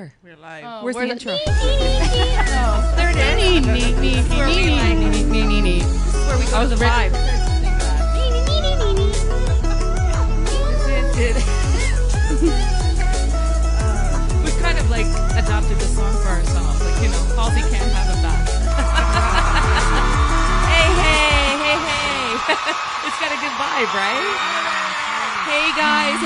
We're live. Oh, Where's the intro? No, there it is. This is where we go to the vibe. We've kind of like adopted the song for ourselves. Like, you know, Halsey can't have it back. Hey. It's got a good vibe, right? Hey guys,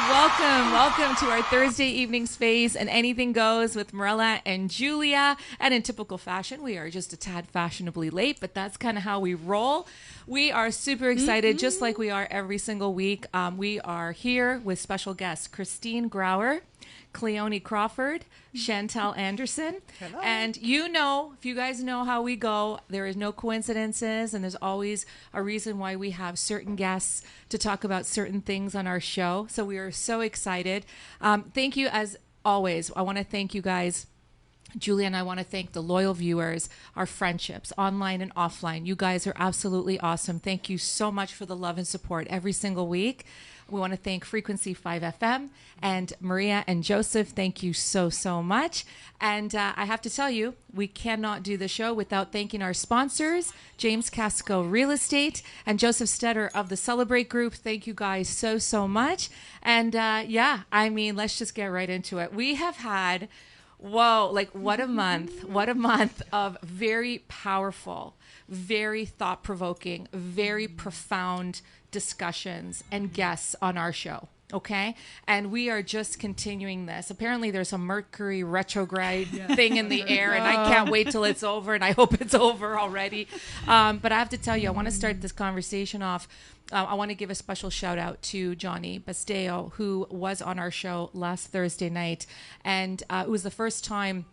welcome to our Thursday evening space and Anything Goes with Mirella and Julia. And in typical fashion, we are just a tad fashionably late, but that's kind of how we roll. We are super excited, just like we are every single week. We are here with special guests, Grauer, Cleoni Crawford, Chantel Anderson. Hello. And you know, if you guys know how we go, there is no coincidences, and there's always a reason why we have certain guests to talk about certain things on our show. So we are so excited. Thank you as always. I want to thank you guys. Julia and I want to thank the loyal viewers, our friendships, online and offline. You guys are absolutely awesome. Thank you so much for the love and support every single week. We want to thank Frequency 5 FM and Maria and Joseph. Thank you so much. And I have to tell you, we cannot do the show without thanking our sponsors, James Casco Real Estate and Joseph Stetter of the Celebrate Group. Thank you guys so much. And let's just get right into it. We have had... Whoa, like what a month of very powerful, very thought-provoking, very profound discussions and guests on our show, okay? And we are just continuing this. Apparently there's a Mercury retrograde thing in the air, and I can't wait till it's over, and I hope it's over already. But I have to tell you, I want to start this conversation off. I want to give a special shout out to Johnny Basteo, who was on our show last Thursday night. And it was the first time,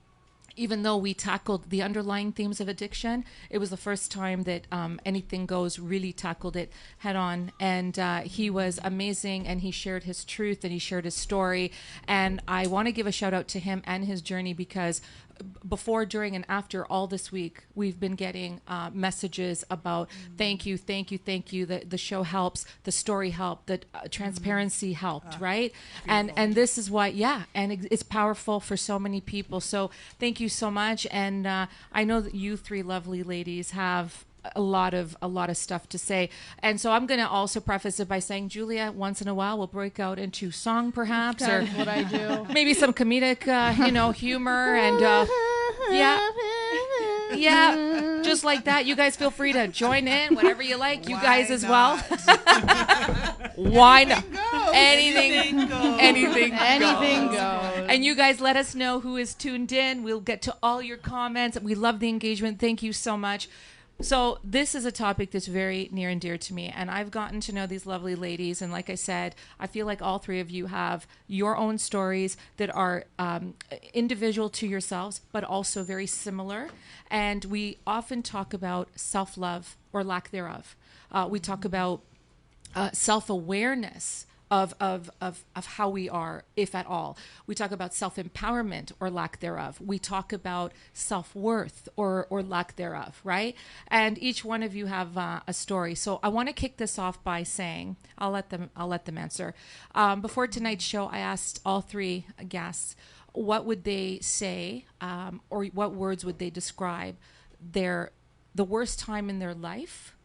even though we tackled the underlying themes of addiction, it was the first time that Anything Goes really tackled it head on. And he was amazing, and he shared his truth, and he shared his story. And I want to give a shout out to him and his journey, because before, during, and after all this week, we've been getting messages about thank you, the show helps, the story helped, the transparency helped, right? And this is why, and it's powerful for so many people. So thank you so much. And I know that you three lovely ladies have a lot of stuff to say, and so I'm going to also preface it by saying, Julia, once in a while we'll break out into song, perhaps, or what I do. Maybe some comedic humor, and just like that. You guys feel free to join in, whatever you like. You guys as well. Why not? Anything goes. And you guys let us know who is tuned in. We'll get to all your comments. We love the engagement. Thank you so much. So this is a topic that's very near and dear to me, and I've gotten to know these lovely ladies, and like I said, I feel like all three of you have your own stories that are individual to yourselves, but also very similar, and we often talk about self-love or lack thereof. We talk about self-awareness of how we are, if at all. We talk about self-empowerment or lack thereof. We talk about self-worth or lack thereof, right? And each one of you have a story. So I want to kick this off by saying, I'll let them answer. Before tonight's show, I asked all three guests, what would they say, or what words would they describe the worst time in their life?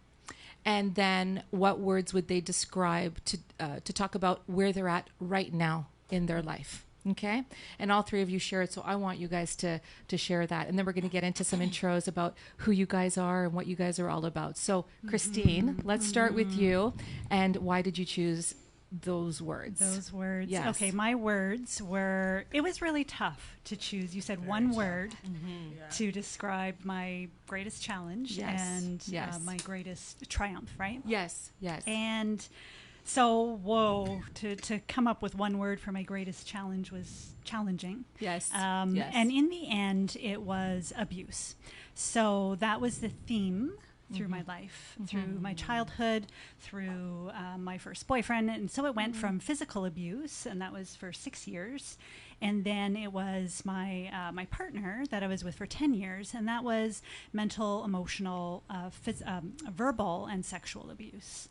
And then what words would they describe to talk about where they're at right now in their life? Okay? And all three of you share it, so I want you guys to share that. And then we're going to get into some intros about who you guys are and what you guys are all about. So, Christine, let's start with you. And why did you choose those words? Yes. Okay, my words were, it was really tough to choose. You said very one tough word to describe my greatest challenge and my greatest triumph, right? Yes. And so, to come up with one word for my greatest challenge was challenging. Yes. And in the end, it was abuse. So that was the theme through my life, through my childhood, through my first boyfriend. And so it went from physical abuse, and that was for 6 years. And then it was my partner that I was with for 10 years, and that was mental, emotional, verbal, and sexual abuse.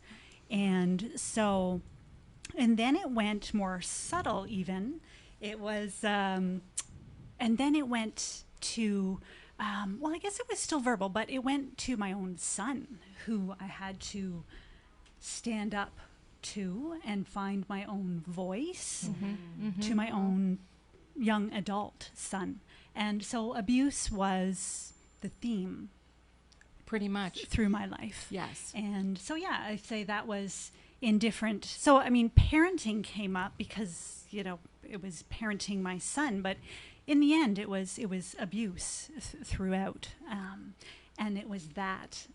And so, and then it went more subtle even. It was and then it went to, well, I guess it was still verbal, but it went to my own son, who I had to stand up to and find my own voice, to my own young adult son. And so abuse was the theme Pretty much. through my life. Yes. And so, yeah, I say that was in different. So, I mean, parenting came up because, you know, it was parenting my son, but in the end, it was abuse throughout. And it was that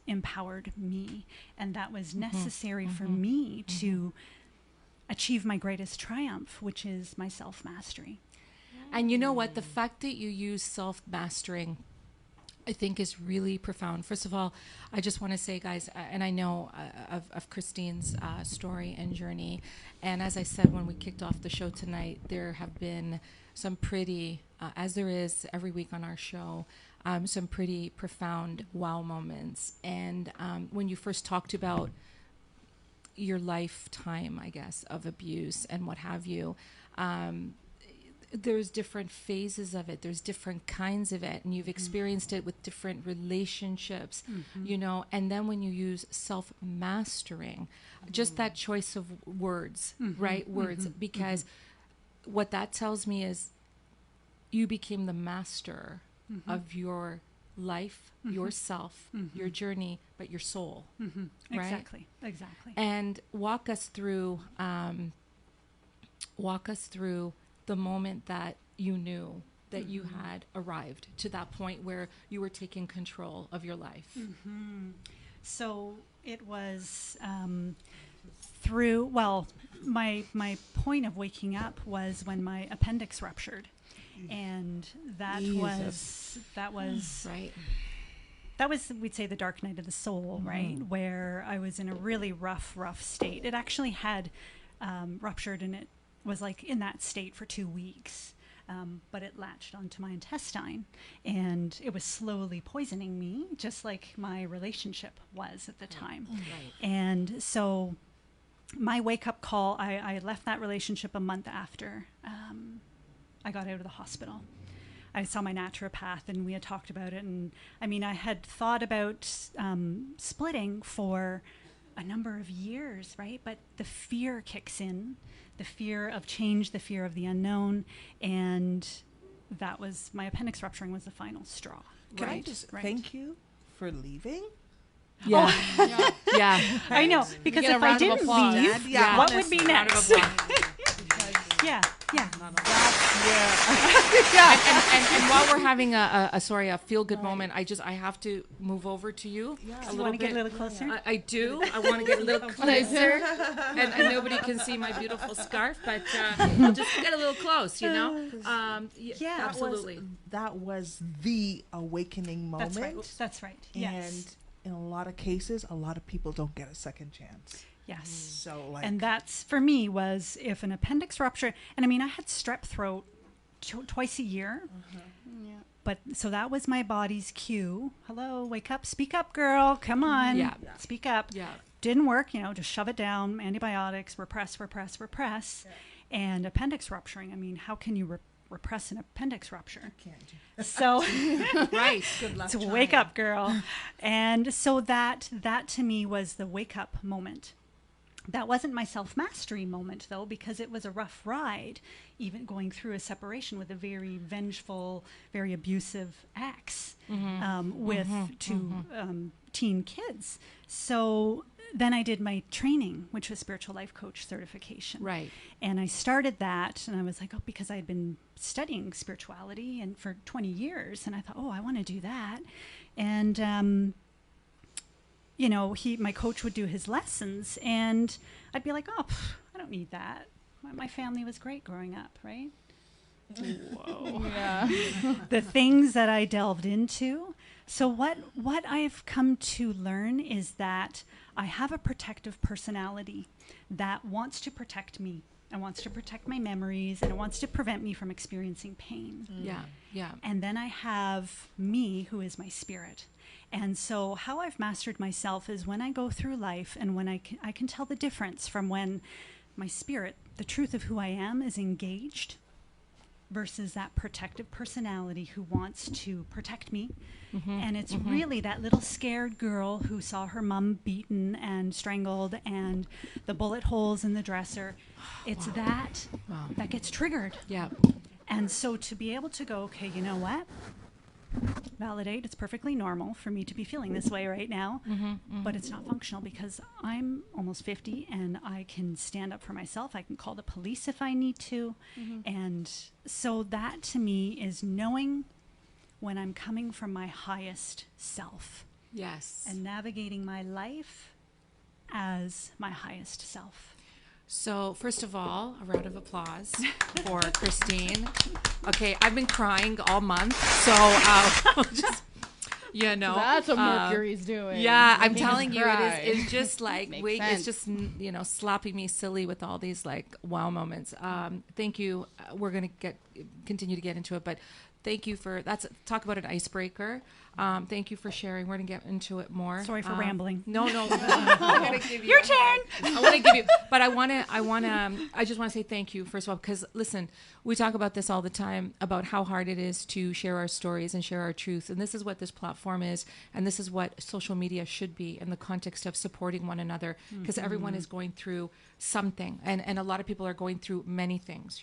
empowered me, and that was necessary for me to achieve my greatest triumph, which is my self-mastery. And you know what? The fact that you use self-mastering, I think, is really profound. First of all, I just want to say, guys, and I know of Christine's story and journey. And as I said when we kicked off the show tonight, there have been some pretty, as there is every week on our show, some pretty profound wow moments. And when you first talked about your lifetime, I guess, of abuse and what have you, there's different phases of it. There's different kinds of it. And you've experienced it with different relationships, you know. And then when you use self-mastering, just that choice of words, right? Words. Because what that tells me is you became the master of your life, yourself, your journey, but your soul. Right? Exactly. And walk us through the moment that you knew that you had arrived to that point where you were taking control of your life. So it was through, well, my point of waking up was when my appendix ruptured. And that was right. That was, we'd say, the dark night of the soul, right? Where I was in a really rough state. It actually had ruptured, and it was like in that state for 2 weeks. But it latched onto my intestine, and it was slowly poisoning me, just like my relationship was at the time. Right. And so my wake-up call, I left that relationship a month after I got out of the hospital. I saw my naturopath, and we had talked about it. And I mean, I had thought about splitting for a number of years, right? But the fear kicks in, the fear of change, the fear of the unknown. And that was, my appendix rupturing was the final straw. Can I just thank you for leaving? Yeah. Yeah. I know, because if I didn't leave, what would be next? Yeah. And while we're having a feel-good moment, I have to move over to you a little bit. Get a little closer? I do. I want to get a little closer. and nobody can see my beautiful scarf, but I'll just get a little close, you know? Yeah, absolutely. That was the awakening moment. That's right. And Yes. in a lot of cases, a lot of people don't get a second chance. Yes. So, like, and that's, for me, was if an appendix rupture, and I mean, I had strep throat twice a year. But so that was my body's cue. Hello, wake up, speak up, girl. Come on. Speak up. Yeah. Didn't work, you know, just shove it down, antibiotics, repress. And appendix rupturing. I mean, how can you repress an appendix rupture? can't do So Right. Good luck. to wake up, girl. And so that to me was the wake up moment. That wasn't my self-mastery moment, though, because it was a rough ride, even going through a separation with a very vengeful, very abusive ex with two teen kids. So then I did my training, which was spiritual life coach certification. Right. And I started that, and I was like, oh, because I had been studying spirituality and for 20 years, and I thought, oh, I want to do that. And you know, my coach would do his lessons, and I'd be like, oh, I don't need that. My family was great growing up, right? Whoa. Yeah. The things that I delved into. So what I've come to learn is that I have a protective personality that wants to protect me and wants to protect my memories, and it wants to prevent me from experiencing pain. Yeah. And then I have me, who is my spirit. And so how I've mastered myself is when I go through life, and when I can tell the difference from when my spirit, the truth of who I am, is engaged, versus that protective personality who wants to protect me. Mm-hmm. And it's really that little scared girl who saw her mom beaten and strangled and the bullet holes in the dresser. It's that gets triggered. Yeah. And so to be able to go, okay, you know what? Validate, it's perfectly normal for me to be feeling this way right now, but it's not functional because I'm almost 50 and I can stand up for myself. I can call the police if I need to. And so that to me is knowing when I'm coming from my highest self. Yes. And navigating my life as my highest self. So, first of all, a round of applause for Christine. Okay, I've been crying all month, so just, That's what Mercury's doing. Yeah, I'm Making us telling you, cry. it's just like, Makes it's sense. just, slapping me silly with all these, like, wow moments. Thank you. We're going to continue to get into it, but thank you for, talk about an icebreaker. Thank you for sharing. We're going to get into it more. Sorry for rambling. No. I'm going to give you Your turn. I want to give you, but I just want to say thank you, first of all, because listen, we talk about this all the time about how hard it is to share our stories and share our truth. And this is what this platform is. And this is what social media should be in the context of supporting one another, because everyone is going through something. And a lot of people are going through many things,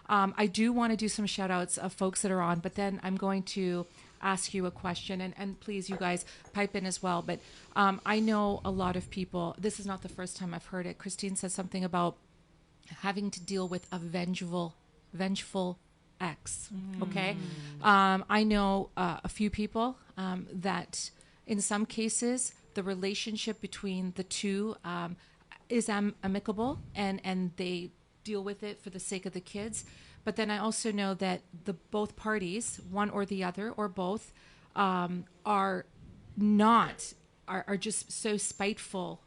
I do want to do some shout outs of folks that are on, but then I'm going to ask you a question, and please, you guys, pipe in as well. But I know a lot of people, this is not the first time I've heard it. Christine says something about having to deal with a vengeful ex. Okay. I know a few people that in some cases, the relationship between the two is amicable and they deal with it for the sake of the kids. But then I also know that both parties, one or the other or both, are just so spiteful,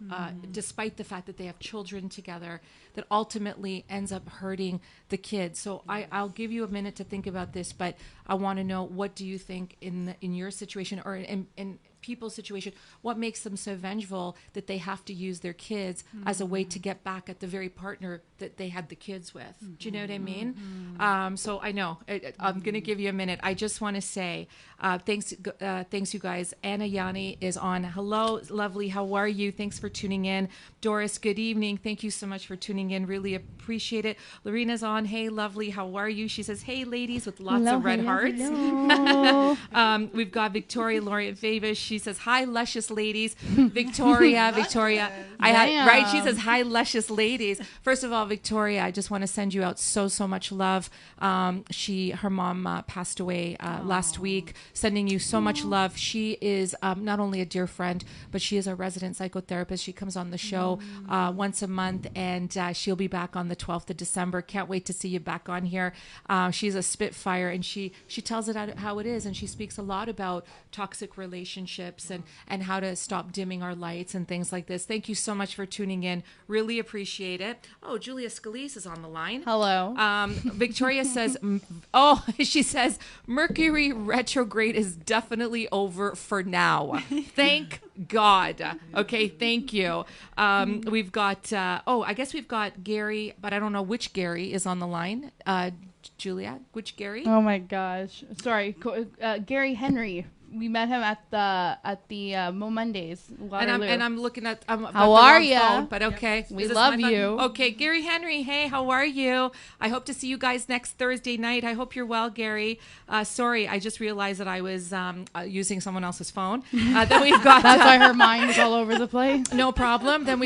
despite the fact that they have children together, that ultimately ends up hurting the kids. So I'll give you a minute to think about this, but I want to know, what do you think in your situation or in people's situation, what makes them so vengeful that they have to use their kids as a way to get back at the very partner that they had the kids with? Do you know what I mean? So I know I'm going to give you a minute. I just want to say thanks you guys. Anna Yanni is on. Hello, lovely. How are you? Thanks for tuning in. Doris, good evening. Thank you so much for tuning in. Really appreciate it. Lorena's on. Hey, lovely. How are you? She says, hey, ladies, with lots of red hearts. We've got Victoria Laureate Favis. She says, hi, luscious ladies. Victoria. Right? She says, hi, luscious ladies. First of all, Victoria, I just want to send you out so much love. Her mom passed away last week. Sending you so much love. She is not only a dear friend, but she is a resident psychotherapist. She comes on the show once a month, and she'll be back on the 12th of December. Can't wait to see you back on here. She's a spitfire, and she tells it how it is, and she speaks a lot about toxic relationships and how to stop dimming our lights and things like this. Thank you so much for tuning in. Really appreciate it. Oh, Julia Scalise is on the line. Hello. Victoria says, she says, Mercury retrograde is definitely over for now. Thank God. Okay, thank you. We've got, I guess we've got Gary, but I don't know which Gary is on the line. Julia, which Gary? Oh my gosh. Sorry. Gary Henry. We met him at the Mo Mondays. And I'm looking at how are you? But okay, we love you. Okay, Gary Henry. Hey, how are you? I hope to see you guys next Thursday night. I hope you're well, Gary. Sorry, I just realized that I was using someone else's phone. Then we've got that's why her mind is all over the place. No problem. Then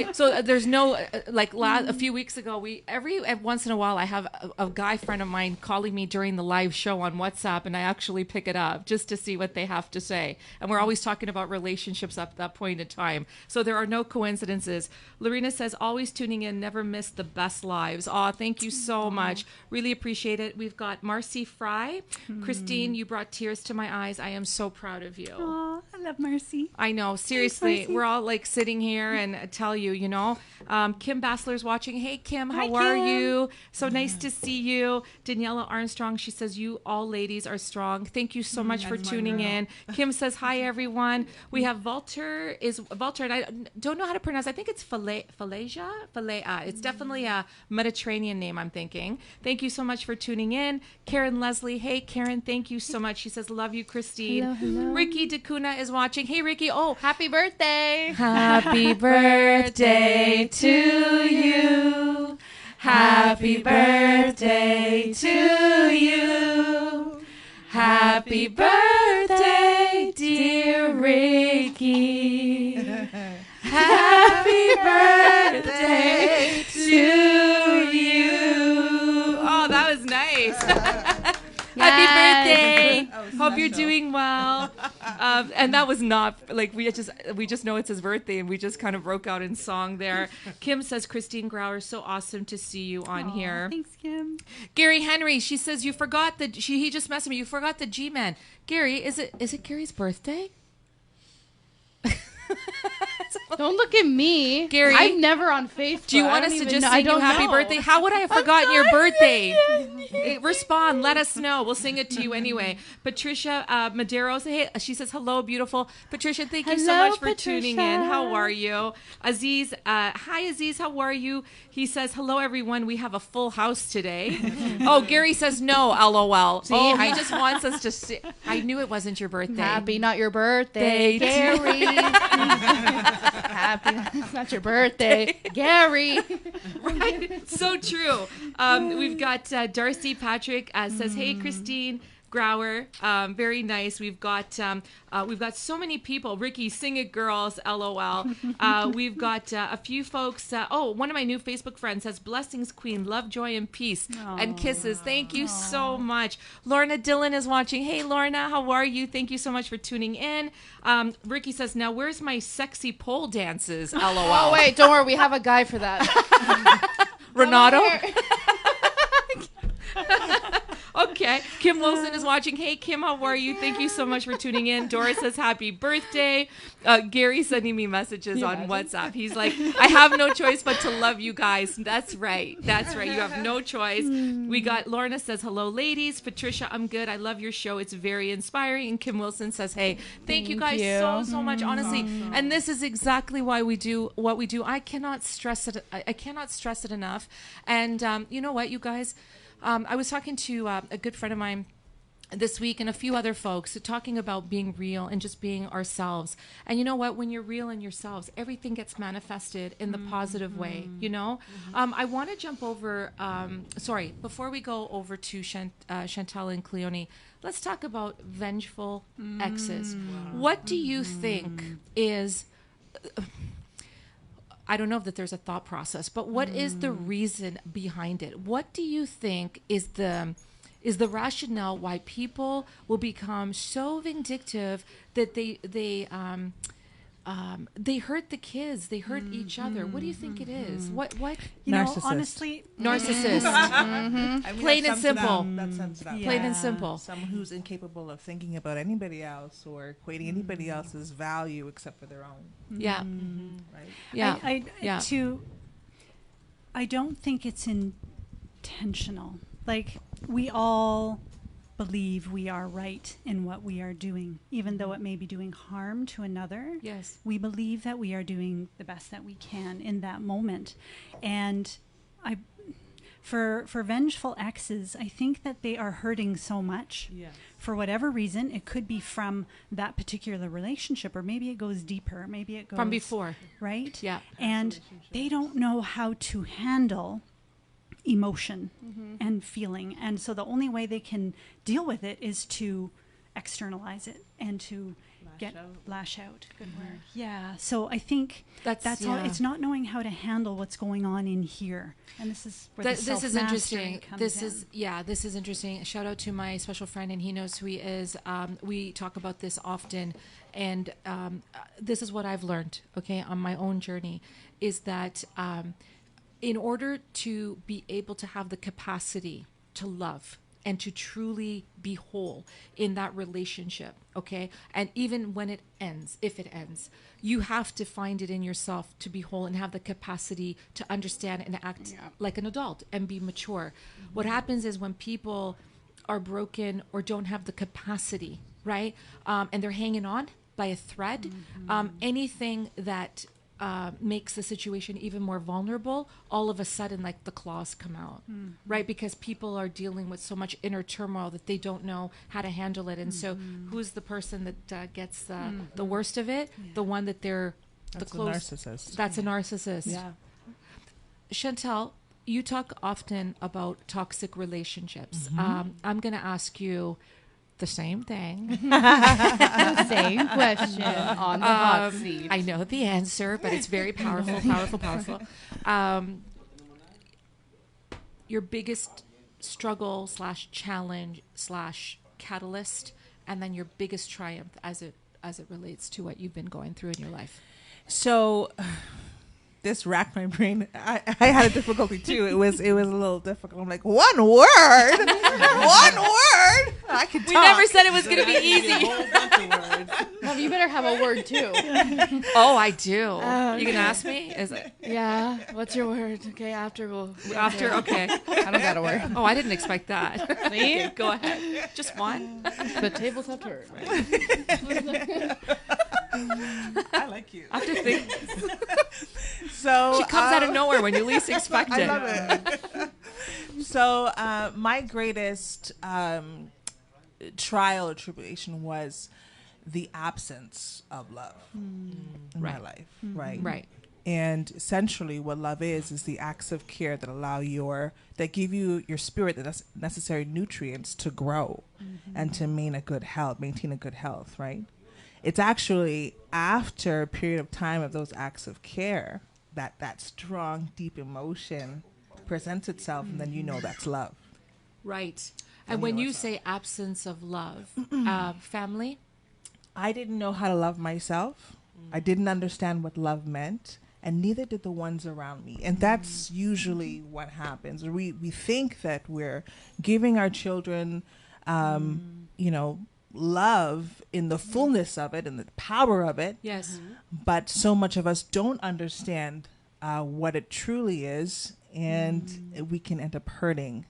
there's no a few weeks ago every once in a while I have a guy friend of mine calling me during the live show on WhatsApp, and I actually pick it up just to see what they have to say. And we're always talking about relationships at that point in time. So there are no coincidences. Lorena says, always tuning in, never miss the best lives. Oh, thank you so much. Really appreciate it. We've got Marcy Fry. Christine, you brought tears to my eyes. I am so proud of you. Oh, I love Marcy. I know. Seriously. Thanks, Marcy. We're all like sitting here and tell you, Kim Bassler's watching. Hey, Kim, how Hi, are Kim. you? So nice to see you. Daniela Armstrong, she says, you all ladies are strong. Thank you so much for tuning in. Kim says, hi, everyone. We have Walter, and I don't know how to pronounce. I think it's Falaja. It's definitely a Mediterranean name, I'm thinking. Thank you so much for tuning in. Karen Leslie. Hey, Karen, thank you so much. She says, love you, Christine. Hello. Ricky DeCuna is watching. Hey, Ricky. Oh, Happy birthday. happy birthday to you. Happy birthday to you. Happy birthday, dear Ricky. Happy birthday to you. Oh, that was nice. Happy birthday. Hope you're doing well. And that was not like we just know it's his birthday and we just kind of broke out in song there. Kim says, Christine Grauer, so awesome to see you on here. Thanks, Kim. Gary Henry, she says you forgot he just messaged me. You forgot the G-Man. Gary, is it Gary's birthday? Don't look at me. Gary, I'm never on Facebook. Do you want us to just sing you happy birthday? How would I have forgotten your birthday? Respond. Let us know. We'll sing it to you anyway. Patricia Maderos, hey, she says, hello, beautiful. Patricia, thank you so Hello, much for tuning in. Patricia. How are you? Aziz, hi, Aziz. How are you? He says, hello, everyone. We have a full house today. Oh, Gary says no, LOL. Oh, he just wants us to see. I knew it wasn't your birthday. Happy, not your birthday, Gary. Happy, it's not your birthday, Gary. Right? So true. We've got Darcy Patrick says, hey, Christine Grauer, very nice. We've got so many people. Ricky, sing it, girls, LOL. We've got a few folks. One of my new Facebook friends says, blessings, Queen, love, joy, and peace, and kisses. Thank you so much. Lorna Dillon is watching. Hey, Lorna, how are you? Thank you so much for tuning in. Ricky says, now where's my sexy pole dances? LOL. Oh wait, don't worry, we have a guy for that. Renato. Okay. Kim Wilson is watching. Hey, Kim, how are you? Thank you so much for tuning in. Doris says happy birthday. Gary sending me messages on WhatsApp. He's like, I have no choice but to love you guys. That's right. That's right. You have no choice. We got Lorna says, hello, ladies. Patricia, I'm good. I love your show. It's very inspiring. And Kim Wilson says, hey, thank you guys so much, honestly. Awesome. And this is exactly why we do what we do. I cannot stress it. I cannot stress it enough. And you know what, you guys? I was talking to a good friend of mine this week and a few other folks talking about being real and just being ourselves. And you know what? When you're real in yourselves, everything gets manifested in the positive way, you know? I want to jump over, before we go over to Chantel and Cleoni, let's talk about vengeful exes. What do you think is... I don't know if there's a thought process, but what is the reason behind it? What do you think is the rationale why people will become so vindictive that they hurt the kids, they hurt each other? What do you think it is? What You know, Narcissist. honestly, narcissist? I mean, Plain that and sums it simple. up. That sums it up. Plain and Yeah. simple. Someone who's incapable of thinking about anybody else or equating anybody else's value except for their own. Yeah, Right? yeah, I don't think it's intentional. Like, we all believe we are right in what we are doing, even though it may be doing harm to another. yes, We believe that we are doing the best that we can in that moment. And for vengeful exes, I think that they are hurting so much. Yeah. For whatever reason. It could be from that particular relationship, or maybe it goes deeper. Maybe it goes from before. right? Yeah, And they don't know how to handle emotion and feeling. And so the only way they can deal with it is to externalize it and to lash out. Good word. Yeah. So I think that's all. yeah. It's not knowing how to handle what's going on in here. And this is where the This is self-mastery interesting. comes This in. this is interesting. Shout out to my special friend, and he knows who he is. We talk about this often, and this is what I've learned. Okay, on my own journey, is that in order to be able to have the capacity to love and to truly be whole in that relationship, okay? And even when it ends, if it ends, you have to find it in yourself to be whole and have the capacity to understand and act like an adult and be mature. What happens is when people are broken or don't have the capacity right? And they're hanging on by a thread. Anything that makes the situation even more vulnerable, all of a sudden, like, the claws come out, right? Because people are dealing with so much inner turmoil that they don't know how to handle it. And so who's the person that gets the worst of it? The one that they're That's a narcissist. That's a narcissist. Yeah. Chantel, you talk often about toxic relationships. I'm going to ask you the same thing. Same question on the hot seat. I know the answer, but it's very powerful, powerful. Your biggest struggle / challenge / catalyst, and then your biggest triumph as it relates to what you've been going through in your life. So this racked my brain. I had a difficulty too. It was a little difficult. I'm like, one word, one word. I can talk. We never said it was going to be easy. A whole bunch of words. Well, you better have a word too. Oh, I do. Okay. You can ask me? Is it Yeah. What's your word? Okay, after we'll. after? Okay. I don't got a word. Oh, I didn't expect that. See? Okay, go ahead. Just one. The tables have turned. I like you. I have to think. So She comes out of nowhere when you least expect I it. love it. So my greatest trial or tribulation was the absence of love in my Right. life, right? Right. And essentially, what love is the acts of care that that give you your spirit the necessary nutrients to grow and to maintain a good health, right? It's actually after a period of time of those acts of care that strong, deep emotion presents itself, and then you know that's love. Right. And when you say absence of love, family? I didn't know how to love myself. I didn't understand what love meant, and neither did the ones around me. And that's usually what happens. We think that we're giving our children, love in the fullness of it and the power of it. Yes. But so much of us don't understand what it truly is, and we can end up hurting,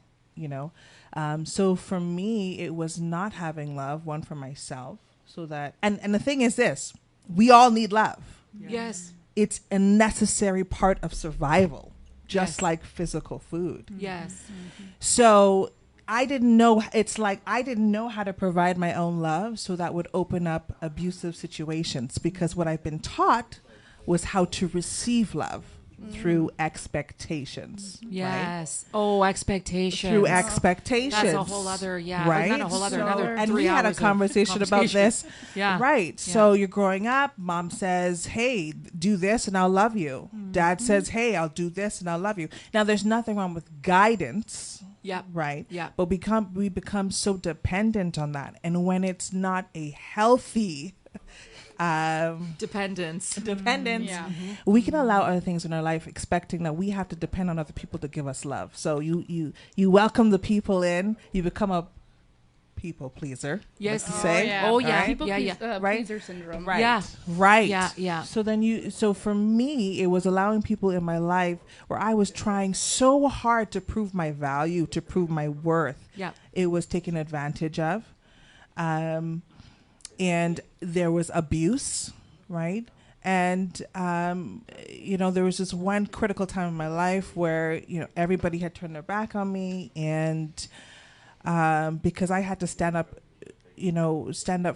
So for me, it was not having love, one for myself, so that, and the thing is this, we all need love. Yes. It's a necessary part of survival, just Yes. like physical food. Yes. So I didn't know how to provide my own love, so that would open up abusive situations, because what I've been taught was how to receive love through expectations. Yes. Oh, expectations. Through expectations. That's a whole other, right? Not a whole other, So- another and 3 we had a hours of conversation about conversation. this. Yeah. Right. So you're growing up, mom says, hey, do this and I'll love you. Dad says, hey, I'll do this and I'll love you. Now, there's nothing wrong with guidance. Yep. Right. Yeah. But we become so dependent on that. And when it's not a healthy Dependence. Yeah. we can allow other things in our life expecting that we have to depend on other people to give us love. So you welcome the people in, you become a people pleaser. Yes. let's say. yeah. Oh, yeah. Right? People Yeah, Right? pleaser syndrome. Right. Yeah. Right. Yeah. So for me, it was allowing people in my life where I was trying so hard to prove my value, to prove my worth. Yeah. It was taken advantage of. And there was abuse, right? And, there was this one critical time in my life where, everybody had turned their back on me. And because I had to stand up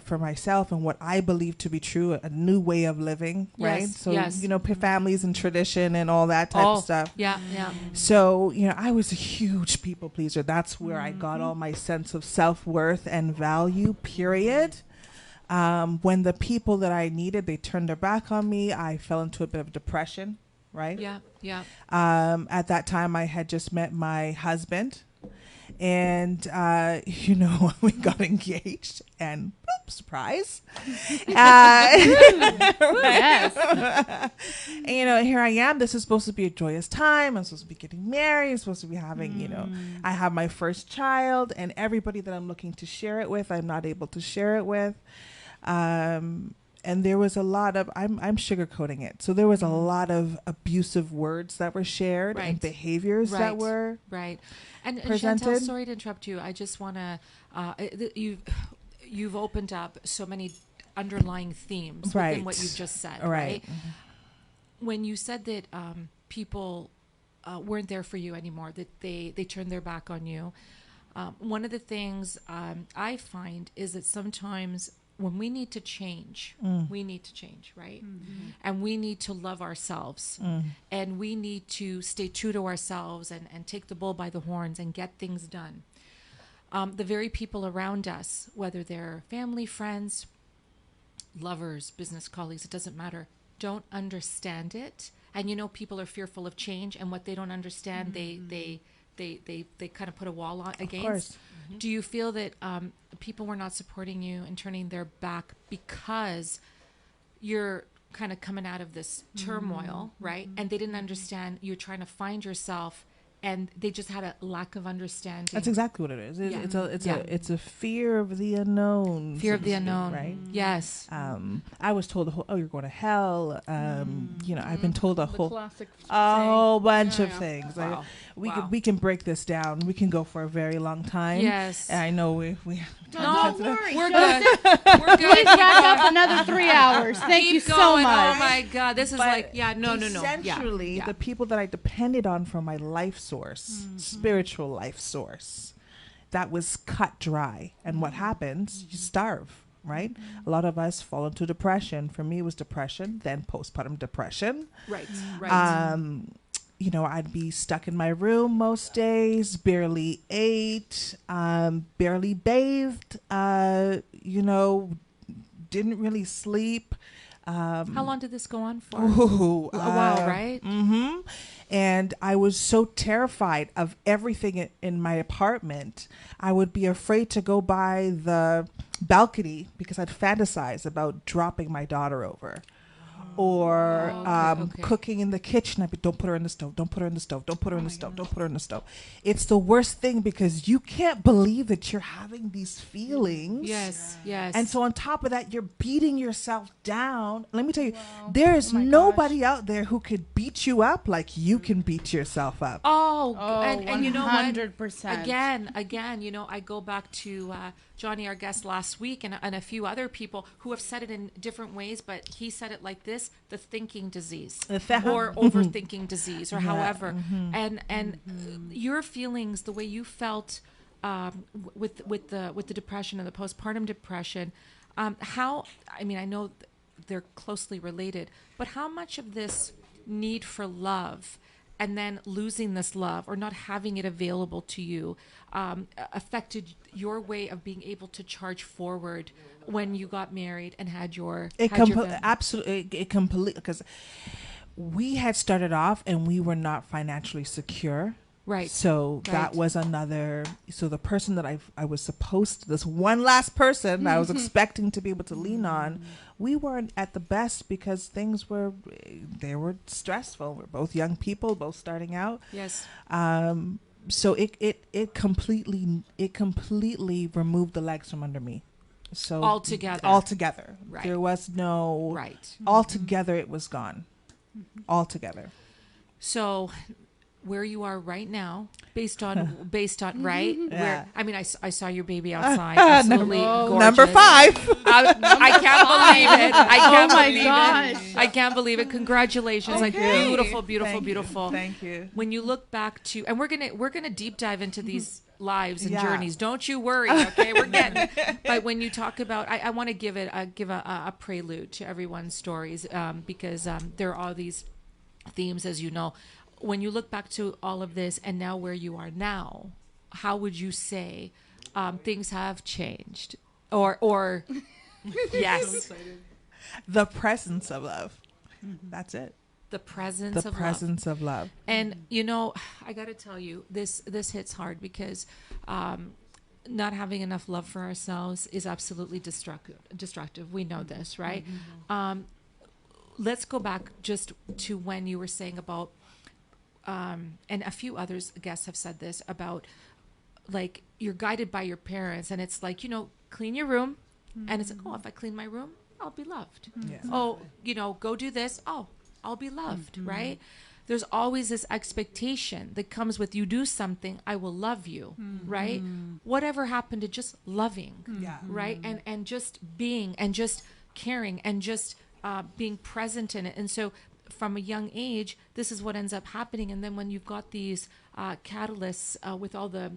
for myself and what I believe to be true, a new way of living, right? Yes, So, yes. families and tradition and all that type of stuff. Yeah. So, I was a huge people pleaser. That's where I got all my sense of self-worth and value, period. When the people that I needed, they turned their back on me, I fell into a bit of depression, right? Yeah. At that time, I had just met my husband, and, we got engaged, and surprise. Yes. And, here I am. This is supposed to be a joyous time. I'm supposed to be getting married. I'm supposed to be having, I have my first child, and everybody that I'm looking to share it with, I'm not able to share it with. And there was a lot of, I'm sugarcoating it. So there was a lot of abusive words that were shared and behaviors that were right. And presented. Chantel, sorry to interrupt you. I just want to, you've opened up so many underlying themes Right. within what you've just said, Right. right? When you said that people weren't there for you anymore, that they turned their back on you, one of the things I find is that sometimes when we need to change, right? And we need to love ourselves, and we need to stay true to ourselves and take the bull by the horns and get things done. The very people around us, whether they're family, friends, lovers, business colleagues, it doesn't matter, don't understand it. And people are fearful of change, and what they don't understand, they kind of put a wall on against. Of course. Do you feel that people were not supporting you and turning their back because you're kind of coming out of this turmoil, right? And they didn't understand you're trying to find yourself, and they just had a lack of understanding. That's exactly what it is. Yeah. It's a fear of the unknown. Fear so of to the speak, unknown, right? Yes. I was told you're going to hell. I've been told a whole classic whole bunch of Yeah. things. Wow. We can break this down. We can go for a very long time. Yes. And I know we Don't worry. We're just good. We're good. Please rack up another 3 hours. Thank you Keep so going. much. Oh my God, this is But no. Essentially, Yeah. the people that I depended on for my life source, spiritual life source, that was cut dry. And what happens? You starve, right? A lot of us fall into depression. For me, it was depression, then postpartum depression. Right. I'd be stuck in my room most days, barely ate, barely bathed, didn't really sleep. How long did this go on for? Ooh, A while, right? Mm-hmm. And I was so terrified of everything in my apartment. I would be afraid to go by the balcony because I'd fantasize about dropping my daughter over. Or Okay. cooking in the kitchen. I'd be, don't put her in the stove, don't put her in the stove, don't put her in the stove, don't put her in the stove. It's the worst thing because you can't believe that you're having these feelings. Yes. And so on top of that, you're beating yourself down. Let me tell you, there is nobody out there who could beat you up like you can beat yourself up. And you know what? 100%. Again, I go back to Johnny, our guest last week, and a few other people who have said it in different ways, but he said it like this: the thinking disease or overthinking disease, or however. And your feelings, the way you felt with the depression and the postpartum depression, I know they're closely related, but how much of this need for love and then losing this love or not having it available to you affected your way of being able to charge forward when you got married and had your absolutely, it completely, because we had started off and we were not financially secure. Right. So that was so the person that I was supposed to, this one last person I was expecting to be able to lean on, we weren't at the best because things were stressful. We're both young people, both starting out. Yes. So it completely removed the legs from under me. So altogether. Right. There was no right. Altogether it was gone. Altogether. So where you are right now, based on right? Yeah. I saw your baby outside. Absolutely gorgeous. Number 5. I can't believe it. I gosh. can't believe it. Congratulations. Thank Like you. beautiful. Thank you. When you look back to, and we're gonna deep dive into these lives and Yeah. journeys. Don't you worry. Okay, we're getting. But when you talk about, I want to give a prelude to everyone's stories because there are all these themes, as you know. When you look back to all of this and now where you are now, how would you say things have changed? Or yes, The presence of love. That's it. the presence of love. And I got to tell you, this hits hard because not having enough love for ourselves is absolutely destructive. We know this, right? Let's go back just to when you were saying about and a few others guests have said this about, like, you're guided by your parents, and it's like, clean your room, and it's like, oh, if I clean my room, I'll be loved. Yes. Oh, go do this. Oh, I'll be loved, right? there's always this expectation that comes with you do something, I will love you, right? Whatever happened to just loving, Yeah. right? And just being and just caring and just being present in it. And so from a young age, this is what ends up happening. And then when you've got these catalysts with all the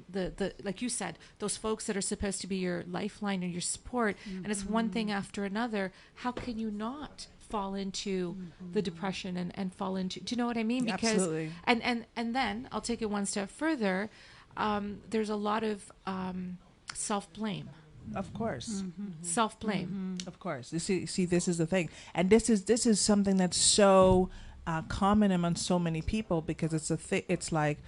like you said, those folks that are supposed to be your lifeline and your support, and it's one thing after another, how can you not fall into the depression and fall into, do you know what I mean? Because Absolutely. and then I'll take it one step further. There's a lot of self-blame. Of course. Self-blame. Of course. You see, this is the thing, and this is something that's so common among so many people, because it's it's like,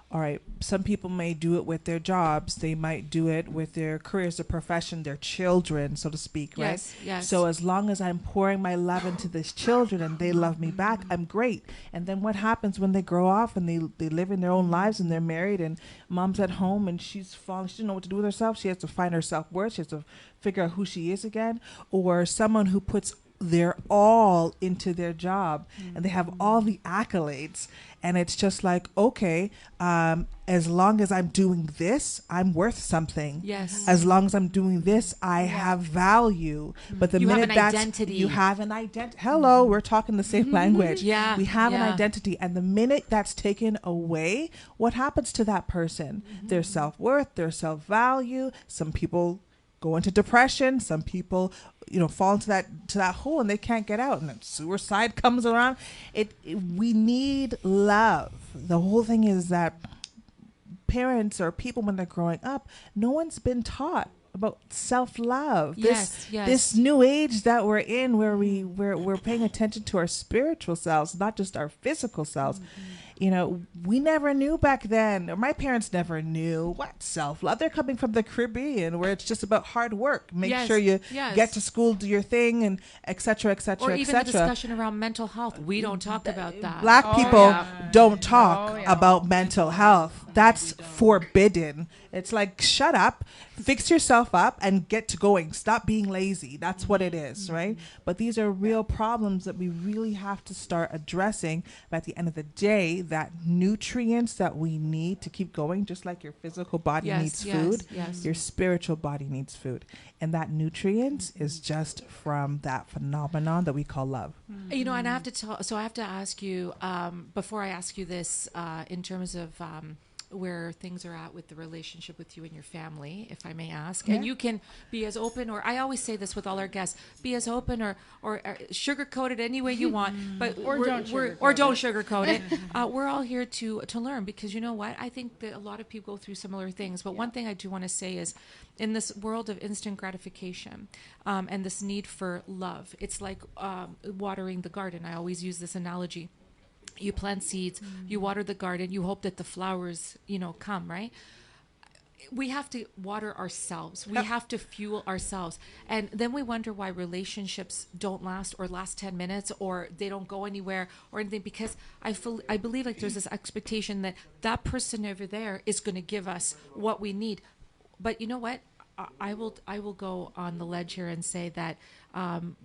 all right, some people may do it with their jobs, they might do it with their careers, their profession, their children, so to speak, right? Yes, yes. So as long as I'm pouring my love into these children and they love me back, I'm great. And then what happens when they grow off and they live in their own lives and they're married and mom's at home and she doesn't know what to do with herself. She has to find her self-worth. She has to figure out who she is again. Or someone who puts their all into their job and they have all the accolades, and it's just like, okay, as long as I'm doing this, I'm worth something. Yes. As long as I'm doing this, I have value. But the You have minute an that's identity. you have an identity. Hello, we're talking the same language. Yeah, We have an yeah. identity, and the minute that's taken away, what happens to that person? Their self-worth, their self-value. Some people go into depression. Some people, fall into that hole and they can't get out, and then suicide comes around. We need love. The whole thing is that parents or people, when they're growing up, no one's been taught about self-love. Yes. This new age that we're in, where we're paying attention to our spiritual selves, not just our physical selves. We never knew back then, or my parents never knew what self-love. They're coming from the Caribbean, where it's just about hard work. Make Yes, sure you yes. get to school, do your thing, and et cetera, et cetera, Or et even the cetera. discussion around mental health. We don't talk about that. Black Oh, people yeah. don't talk Oh, yeah. about mental health. That's forbidden. It's like, shut up, fix yourself up, and get to going. Stop being lazy. That's what it is, right? But these are real problems that we really have to start addressing. But at the end of the day, that nutrients that we need to keep going, just like your physical body Yes, needs yes, food, yes. your spiritual body needs food. And that nutrients is just from that phenomenon that we call love. And I have to ask you, before I ask you this, in terms of where things are at with the relationship with you and your family, if I may ask. Yeah. And you can be as open, or I always say this with all our guests, be as open or sugarcoat it any way you want, but Or don't sugarcoat it. We're all here to learn, because you know what? I think that a lot of people go through similar things. But one thing I do want to say is, in this world of instant gratification and this need for love, it's like watering the garden. I always use this analogy. You plant seeds, you water the garden, you hope that the flowers, come, right? We have to water ourselves. We have to fuel ourselves. And then we wonder why relationships don't last, or last 10 minutes, or they don't go anywhere or anything, because I believe like there's this expectation that person over there is going to give us what we need. But you know what? I will go on the ledge here and say that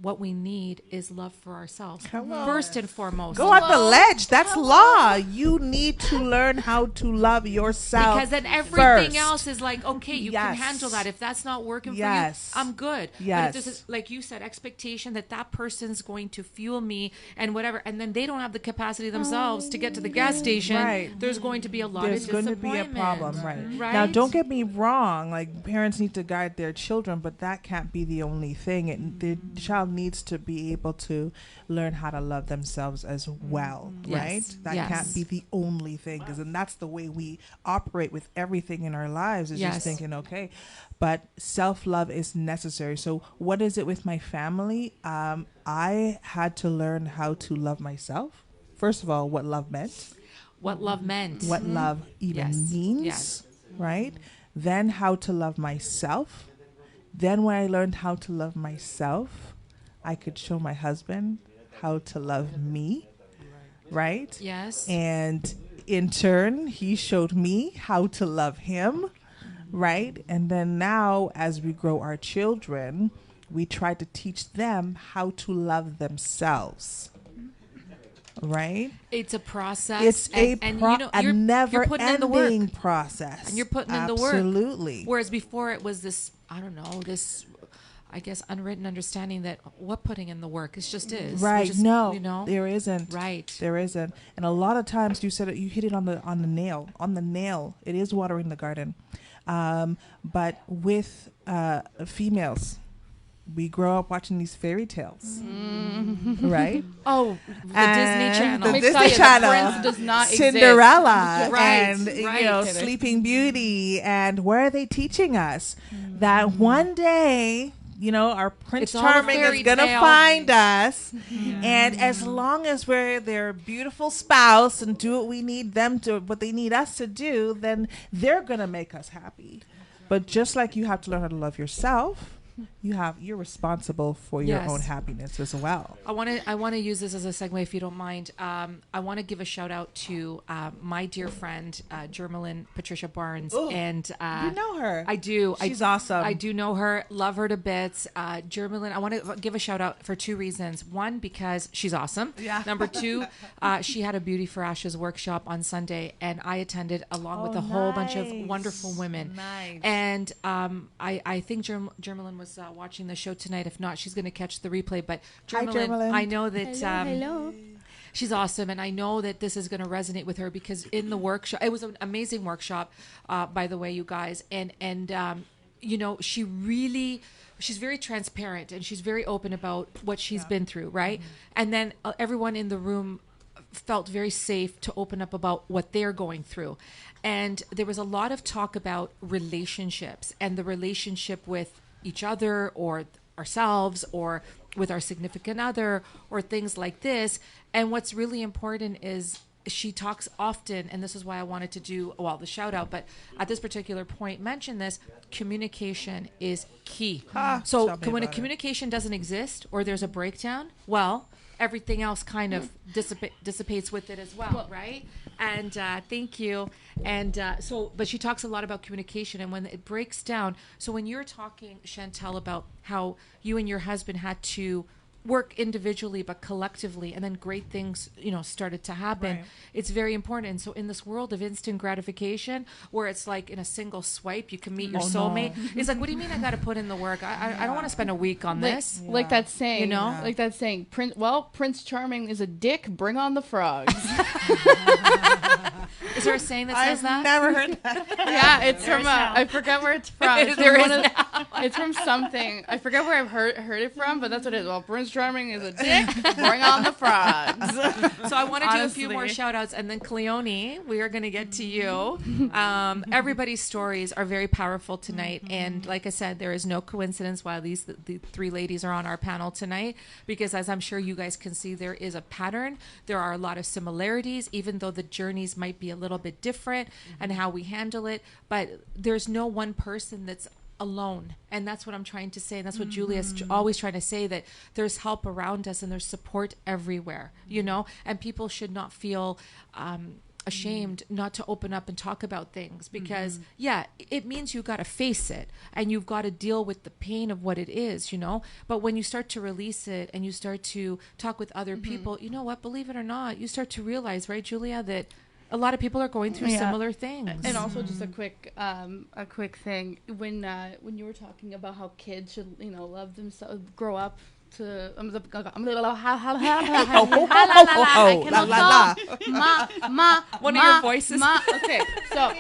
what we need is love for ourselves. Hello. First and foremost. Go on the ledge. That's law. You need to learn how to love yourself. Because then everything first. else is like, okay, you can Yes. handle that. If that's not working Yes. for you, I'm good. Yes. But if this is, like you said, expectation that person's going to fuel me and whatever, and then they don't have the capacity themselves to get to the gas station, Right. there's going to be a lot There's of going to disappointment. be a problem, right? Right? Now, don't get me wrong. Like, parents need to guide their children, but that can't be the only thing. The child needs to be able to learn how to love themselves as well, Yes. right? That Yes. can't be the only thing, because then that's the way we operate with everything in our lives. Is Yes. just thinking, okay, but self-love is necessary. So, what is it with my family? I had to learn how to love myself. First of all, what love meant. What love meant. What love even Yes. means, Yes. right? Then how to love myself. Then when I learned how to love myself, I could show my husband how to love me, right? Yes. And in turn, he showed me how to love him, right? And then now, as we grow our children, we try to teach them how to love themselves. right? It's a process. It's a you're never putting in the work. ending process. And you're putting in the work. Absolutely. Whereas before it was this, I don't know, this, I guess, unwritten understanding that what putting in the work, it just is. Right. Just, no, you know? there isn't. Right. There isn't. And a lot of times you said it, you hit it on the nail. On the nail. It is watering the garden. But with females, we grow up watching these fairy tales, right? Oh, the And Disney Channel. The Disney Channel. Prince does not Cinderella exist. and Right. Sleeping Beauty. And where are they teaching us? That one day, our Prince It's all a Charming fairy is going to tale. find us. And as long as we're their beautiful spouse and do what we need them to, what they need us to do, then they're going to make us happy. But just like you have to learn how to love yourself, you're responsible for your Yes. own happiness as well. I want to use this as a segue, if you don't mind. I want to give a shout out to my dear friend Germalyn Patricia Barnes, and You know her. I do. She's awesome. I do know her. Love her to bits. Germalyn, I want to give a shout out for two reasons. One, because she's awesome. Yeah. Number two, she had a Beauty for Ashes workshop on Sunday, and I attended along with a whole bunch of nice. wonderful women. Nice. And I think Germalyn was watching the show tonight. If not, she's going to catch the replay. But Hi, Germalyn. I know that Hello. she's awesome, and I know that this is going to resonate with her because in the workshop, it was an amazing workshop, by the way, you guys, and she's very transparent and she's very open about what she's been through, right? And then everyone in the room felt very safe to open up about what they're going through. And there was a lot of talk about relationships and the relationship with each other or ourselves or with our significant other or things like this. And what's really important is she talks often, and this is why I wanted to do, the shout out, but at this particular point, mention this, communication is key. So tell me when a about it. communication doesn't exist or there's a breakdown, well, everything else kind of dissipates with it as well, right? And thank you. And but she talks a lot about communication and when it breaks down. So when you're talking, Chantel, about how you and your husband had to work individually but collectively, and then great things started to happen. Right. It's very important. And so in this world of instant gratification where it's like in a single swipe you can meet your soulmate, it's like, what do you mean I got to put in the work? I don't want to spend a week on this. Like that saying, Yeah. like that saying, Prince Charming is a dick, bring on the frogs. Is there a saying that says I've that? never heard that. Yeah, it's from, I forget where it's from. It's from, There is it's from something. I forget where I've heard it from, but that's what it is. Well, Prince Charming is a dick, bring on the frogs. So I want to do a few more Honestly. shout outs, and then Cleoni, we are going to get to you. Everybody's stories are very powerful tonight. And like I said, there is no coincidence why the three ladies are on our panel tonight, because as I'm sure you guys can see, there is a pattern. There are a lot of similarities, even though the journeys might be a little bit different and how we handle it. But there's no one person that's alone, and that's what I'm trying to say, and that's what Julia's always trying to say, that there's help around us and there's support everywhere, and people should not feel ashamed not to open up and talk about things, because it means you got to face it and you've got to deal with the pain of what it is, but when you start to release it and you start to talk with other people, you know what, believe it or not, you start to realize, right, Julia, that a lot of people are going through similar things. And also just a quick thing, when you were talking about how kids should love themselves, grow up to One of your voices. Okay, so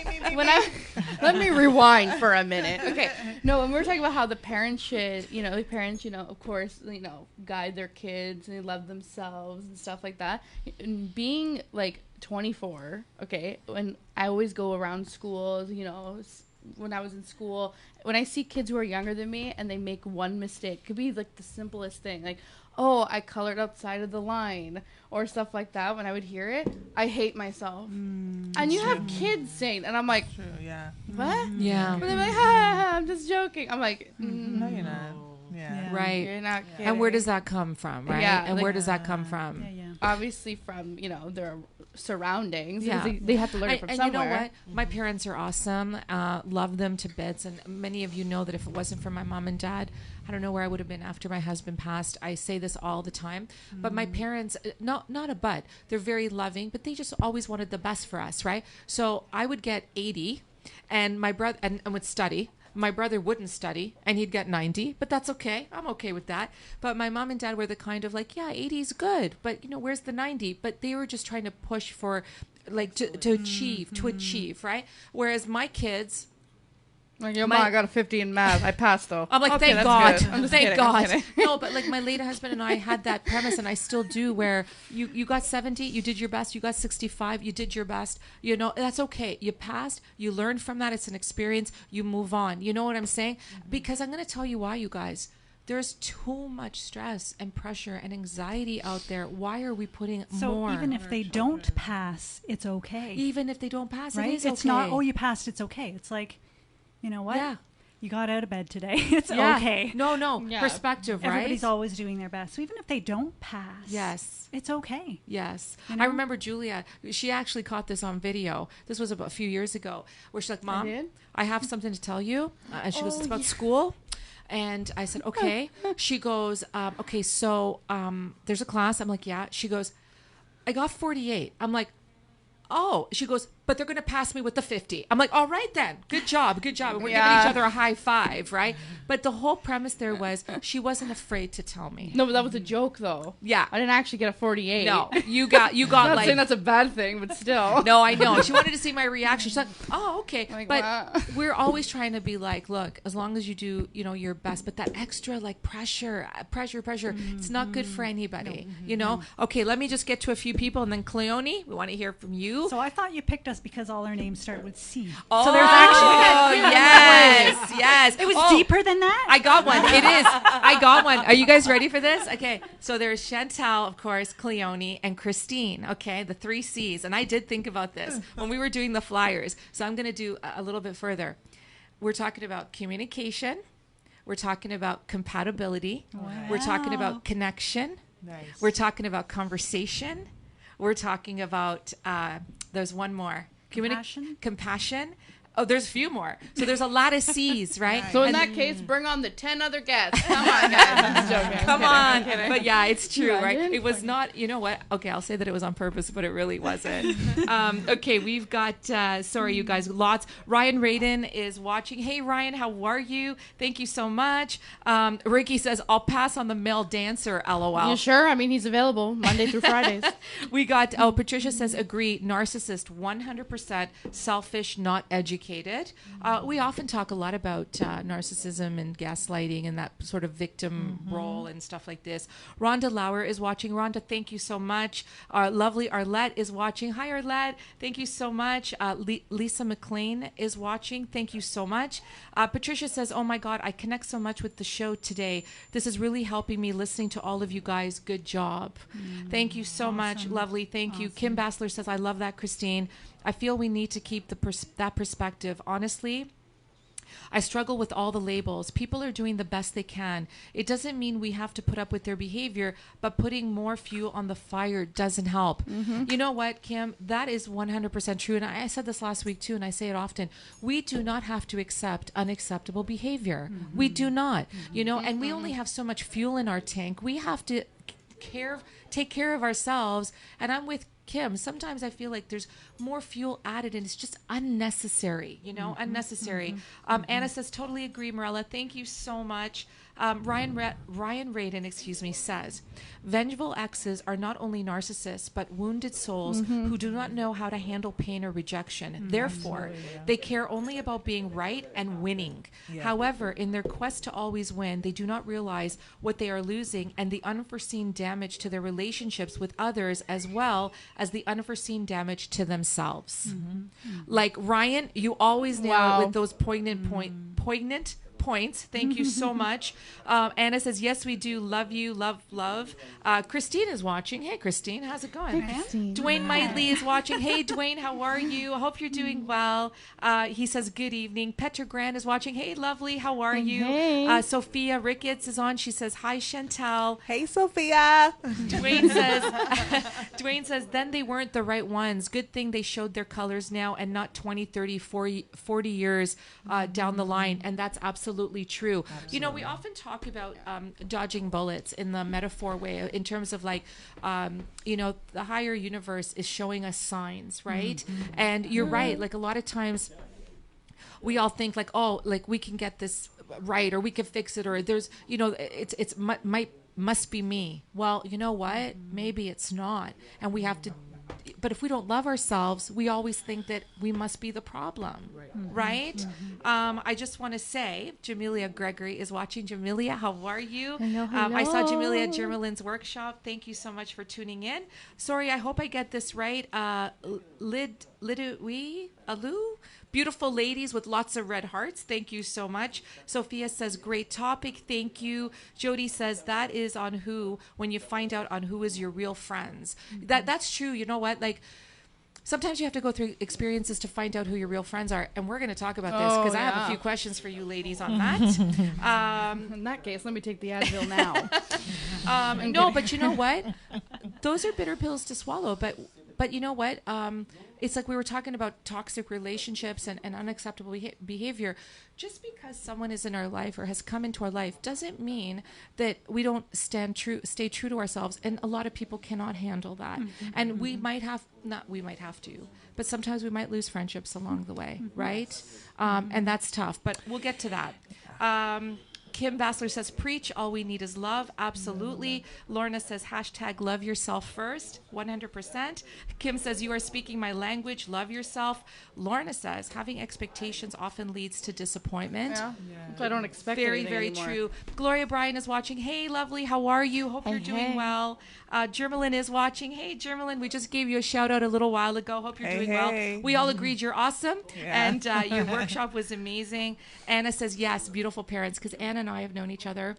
let me rewind for a minute. Okay, no, when we were talking about how the parents should, the parents, of course, guide their kids and they love themselves and stuff like that. And being like 24, okay, when I always go around schools, when I was in school, when I see kids who are younger than me and they make one mistake, it could be like the simplest thing, like, oh, I colored outside of the line or stuff like that. When I would hear it, I hate myself. And you have kids saying, and I'm like, True, yeah. what? Yeah. And they're like, ha, I'm just joking. I'm like, No, you're not. Yeah. Right. you're not kidding. And where does that come from, right? Yeah, and like- where does that come from? Yeah. Obviously from, there are surroundings. Yeah. They have to learn it from somewhere. You know what? My parents are awesome. Love them to bits. And many of you know that if it wasn't for my mom and dad, I don't know where I would have been after my husband passed. I say this all the time. But my parents, not a but, they're very loving, but they just always wanted the best for us, right? So I would get 80 and my brother, and would study. My brother wouldn't study and he'd get 90, but that's okay. I'm okay with that. But my mom and dad were the kind of like, yeah, 80 is good, but you know, where's the 90? But they were just trying to push for like to achieve, right? Whereas my kids, like, yo, Mom, I got a 50 in math. I passed though. I'm like, okay, thank God. Good. I'm just Thank kidding, God. No, but like my late husband and I had that premise, and I still do, where you got 70, you did your best. You got 65, you did your best. You know, that's okay. You passed. You learned from that. It's an experience. You move on. You know what I'm saying? Because I'm going to tell you why, you guys. There's too much stress and pressure and anxiety out there. Why are we putting more? So even if they don't pass, it's okay. Even if they don't pass, right? it is okay. It's not, oh, you passed, it's okay. It's like, you know what? Yeah. You got out of bed today. It's okay. No. Yeah. Perspective, right? Everybody's always doing their best. So even if they don't pass, Yes. it's okay. Yes. You know? I remember Julia, she actually caught this on video. This was about a few years ago, where she's like, Mom, I have something to tell you. And she goes, it's about school. And I said, okay. She goes, okay, so there's a class. I'm like, yeah. She goes, I got 48. I'm like, oh. She goes, but they're going to pass me with the 50. I'm like, all right then. Good job. And we're giving each other a high five, right? But the whole premise there was she wasn't afraid to tell me. No, but that was a joke though. Yeah. I didn't actually get a 48. No, you got Not like. saying that's a bad thing, but still. No, I know. She wanted to see my reaction. She's like, oh, okay. Like, but wow. we're always trying to be like, look, as long as you do, you know, your best, but that extra like pressure, it's not good for anybody, you know? Okay, let me just get to a few people, and then Cleoni, we want to hear from you. So I thought you picked us because all our names start with C. Oh, So there's actually yes. It was deeper than that. I got one. It is. I got one. Are you guys ready for this? Okay. So there's Chantel, of course, Cleoni, and Christine. Okay. The 3 C's. And I did think about this when we were doing the flyers. So I'm going to do a little bit further. We're talking about communication. We're talking about compatibility. Wow. We're talking about connection. Nice. We're talking about conversation. We're talking about, there's one more. Compassion. Oh, there's a few more. So there's a lot of C's, right? So in that case, bring on the 10 other guests. Come on, guys. I'm just joking. Come on. But yeah, it's true, Imagine. right? It was not, you know what? Okay, I'll say that it was on purpose, but it really wasn't. Okay, we've got, sorry, you guys, lots. Ryan Radin is watching. Hey, Ryan, how are you? Thank you so much. Ricky says, I'll pass on the male dancer, LOL. You sure? I mean, he's available Monday through Fridays. We got, Patricia says, agree, narcissist, 100%, selfish, not educated. We often talk a lot about narcissism and gaslighting and that sort of victim role and stuff like this. Rhonda Lauer is watching. Rhonda, thank you so much. Our lovely Arlette is watching. Hi, Arlette. Thank you so much. Lisa McLean is watching. Thank you so much. Patricia says, oh my God, I connect so much with the show today. This is really helping me listening to all of you guys. Good job. Thank you so much. Lovely. Thank you. Kim Bassler says, I love that, Christine. I feel we need to keep that perspective. Honestly, I struggle with all the labels. People are doing the best they can. It doesn't mean we have to put up with their behavior, but putting more fuel on the fire doesn't help. You know what, Kim? That is 100% true. And I said this last week too, and I say it often. We do not have to accept unacceptable behavior. We do not, you know, and we only have so much fuel in our tank. We have to take care of ourselves. And I'm with Kim. Sometimes I feel like there's more fuel added and it's just unnecessary, you know, unnecessary. Anna says, totally agree, Mirella. Thank you so much. Ryan Radin, says, vengeful exes are not only narcissists, but wounded souls who do not know how to handle pain or rejection. Therefore, they care only about being right and winning. However, in their quest to always win, they do not realize what they are losing and the unforeseen damage to their relationships with others, as well as the unforeseen damage to themselves. Like Ryan, you always nail it with those poignant points. Thank you so much. Anna says, yes, we do. Love you. Love, love. Christine is watching. Hey, Christine. How's it going? Hey, Christine. Dwayne Mightley is watching. Hey, Dwayne, how are you? I hope you're doing well. He says, good evening. Petra Grant is watching. Hey, lovely. How are you? Hey. Sophia Ricketts is on. She says, hi, Chantel. Hey, Sophia. Dwayne says, then they weren't the right ones. Good thing they showed their colors now and not 20, 30, 40 years down the line. And that's absolutely true. You know, we often talk about dodging bullets in the metaphor way, in terms of like, you know, the higher universe is showing us signs, right? And you're right. Like a lot of times we all think like, oh, like we can get this right, or we can fix it, or there's, you know, it's must be me. Well, you know what? Maybe it's not. And we have to, but if we don't love ourselves, we always think that we must be the problem, right? I just want to say, Jamelia Gregory is watching. Jamelia, how are you? Hello, I saw hello. Jamelia at Germalin's workshop. Thank you so much for tuning in. Sorry, I hope I get this right. Lidui Alu? Beautiful ladies with lots of red hearts. Thank you so much. Sophia says, great topic. Thank you. Jody says, that is on who, when you find out on who is your real friends. That's true. You know what? Like, sometimes you have to go through experiences to find out who your real friends are. And we're going to talk about this because I have a few questions for you ladies on that. In that case, let me take the Advil now. No, but you know what? Those are bitter pills to swallow. But you know what? It's like we were talking about toxic relationships and unacceptable behavior. Just because someone is in our life or has come into our life doesn't mean that we don't stay true to ourselves. And a lot of people cannot handle that. And we might have to, but sometimes we might lose friendships along the way, right? And that's tough, but we'll get to that. Kim Bassler says, preach, all we need is love. Absolutely. Lorna says, hashtag love yourself first. 100%. Kim says, you are speaking my language. Love yourself. Lorna says, having expectations often leads to disappointment. Yeah. So I don't expect Very, anything very anymore. true. Gloria Bryan is watching. Hey, lovely. How are you? Hope you're doing well. Germalyn is watching. Hey, Germalyn, we just gave you a shout out a little while ago. Hope you're doing well. We all agreed you're awesome. And your workshop was amazing. Anna says, yes, beautiful parents, because Anna and I have known each other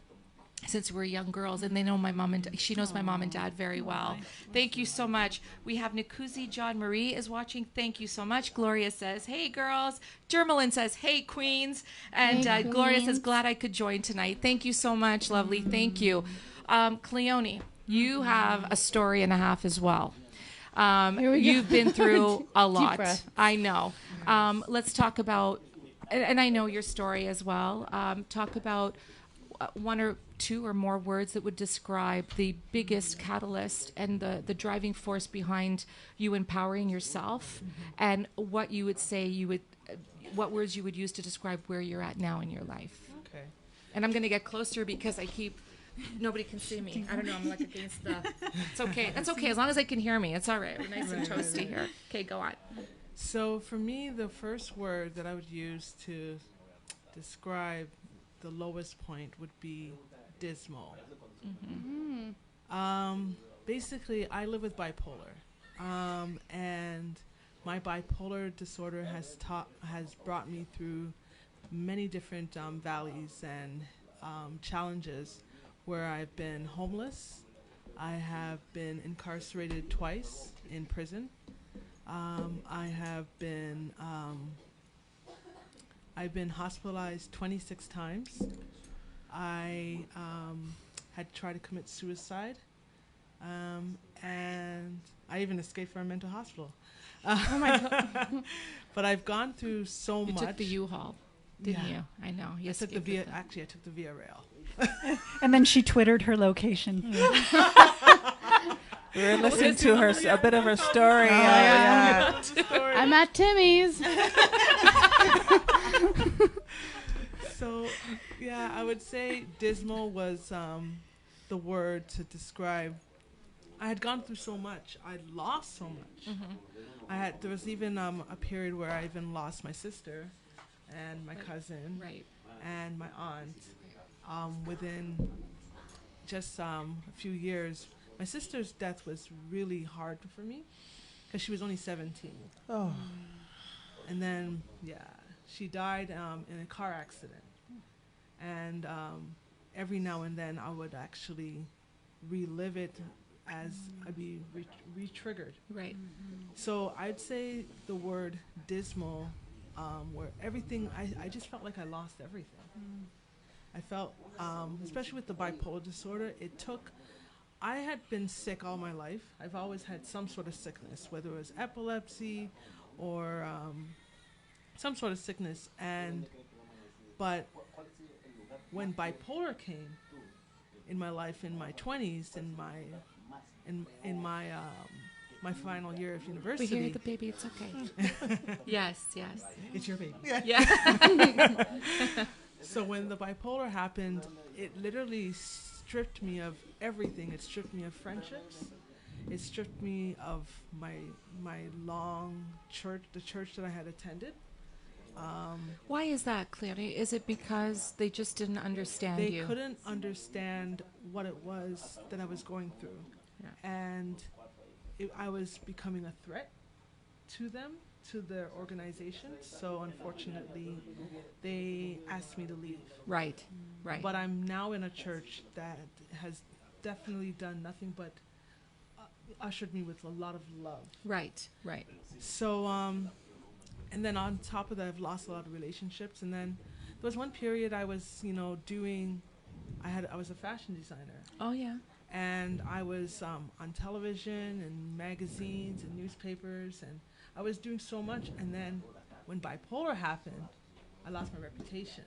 since we were young girls, and they know my mom and she knows my mom and dad very well. Thank you so much. We have Nikuzi John Marie is watching. Thank you so much. Gloria says, hey girls. Dermalyn says, hey queens. And Hey, Gloria queens. says, glad I could join tonight. Thank you so much, lovely. Thank you. Cleoni, you have a story and a half as well. You've been through a lot. breath. I know. Let's talk about, and I know your story as well. Talk about one or two or more words that would describe the biggest catalyst and the driving force behind you empowering yourself, and what you would say what words you would use to describe where you're at now in your life. Okay. And I'm going to get closer because nobody can see me. I don't know. I'm like against the. It's okay. That's okay as long as they can hear me. It's all right. We're nice and toasty here. Okay, go on. So for me, the first word that I would use to describe the lowest point would be dismal. Basically, I live with bipolar, and my bipolar disorder has brought me through many different valleys and challenges, where I've been homeless. I have been incarcerated twice in prison. I've been hospitalized 26 times. I had tried to commit suicide, and I even escaped from a mental hospital. Oh my God. But I've gone through so You much. took the U-Haul, didn't you? I know. You I took the escaped with it. Actually, I took the Via Rail. And then she Twittered her location. We were listening to a bit of her story. I'm at Timmy's. So, yeah, I would say dismal was the word to describe. I had gone through so much. I lost so much. There was even a period where I even lost my sister and my cousin and my aunt within just a few years. My sister's death was really hard for me because she was only 17. And then, she died in a car accident. and every now and then I would actually relive it as I'd be re-triggered. Right. So I'd say the word dismal, where everything, I just felt like I lost everything. I felt, especially with the bipolar disorder, I had been sick all my life. I've always had some sort of sickness, whether it was epilepsy or some sort of sickness. But when bipolar came in my life in my 20s, in my final year of university. We hear the baby. It's okay. Yes. It's your baby. Yeah. So when the bipolar happened, it literally stripped me of everything. It stripped me of friendships. It stripped me of my long church, the church that I had attended. Why is that, Cleoni? Is it because they just didn't understand you? They couldn't understand what it was that I was going through. Yeah. And I was becoming a threat to them, to their organization. So unfortunately, they asked me to leave. Right. But I'm now in a church that has definitely done nothing but ushered me with a lot of love. Right. So, and then on top of that, I've lost a lot of relationships. And then there was one period I was, I was a fashion designer. Oh, yeah. And I was on television and magazines and newspapers, and I was doing so much. And then when bipolar happened, I lost my reputation.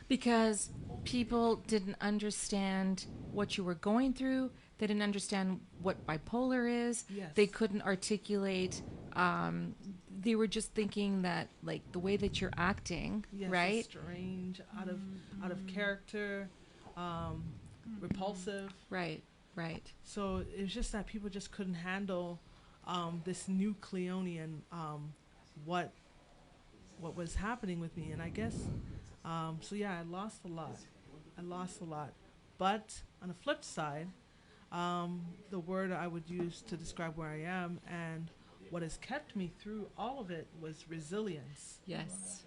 Because people didn't understand what you were going through. They didn't understand what bipolar is. Yes. They couldn't articulate. They were just thinking that, like, the way that you're acting, Yes, right? it's strange, out of character, repulsive. Right. So it was just that people just couldn't handle this new Cleoni and what was happening with me. And I guess, I lost a lot. But on the flip side, the word I would use to describe where I am and what has kept me through all of it was resilience. Yes.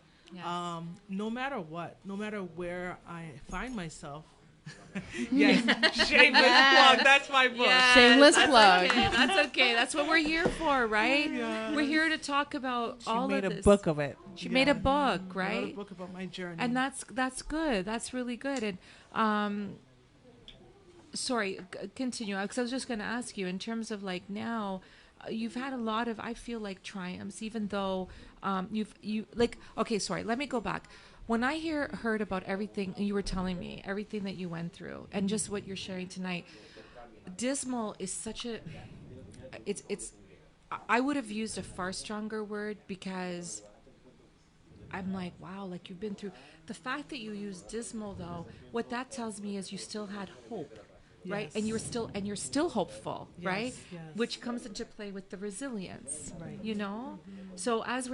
No matter what, no matter where I find myself. Yes, shameless plug. That's my book. Yes, Shameless that's plug. Okay, that's okay. That's what we're here for, right? Yeah. We're here to talk about She all made of a this. book of it. She made a book, I right? wrote a book about my journey. And that's good. That's really good. And sorry, continue. Because I was just going to ask you, in terms of like now, you've had a lot of, I feel like, triumphs, even though okay, sorry, let me go back. When I heard about everything you were telling me, everything that you went through, and just what you're sharing tonight, dismal is such a, it's, I would have used a far stronger word, because I'm like, wow, like you've been through. The fact that you use dismal, though, what that tells me is you still had hope. Right, Yes. and you're still hopeful, Yes, right? yes. Which comes into play with the resilience, Right. you know. So as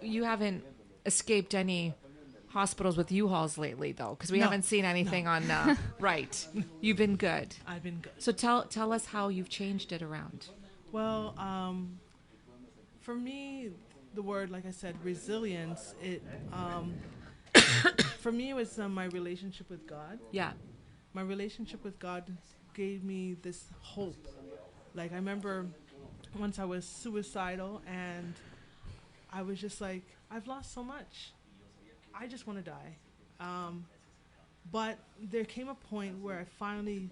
you haven't escaped any hospitals with U-Hauls lately, though, because we No. haven't seen anything on. Right, you've been good. I've been good. So tell us how you've changed it around. Well, for me, the word, like I said, resilience. It for me, it was my relationship with God. Yeah. My relationship with God gave me this hope. Like, I remember once I was suicidal, and I was just like, I've lost so much. I just want to die. But there came a point where I finally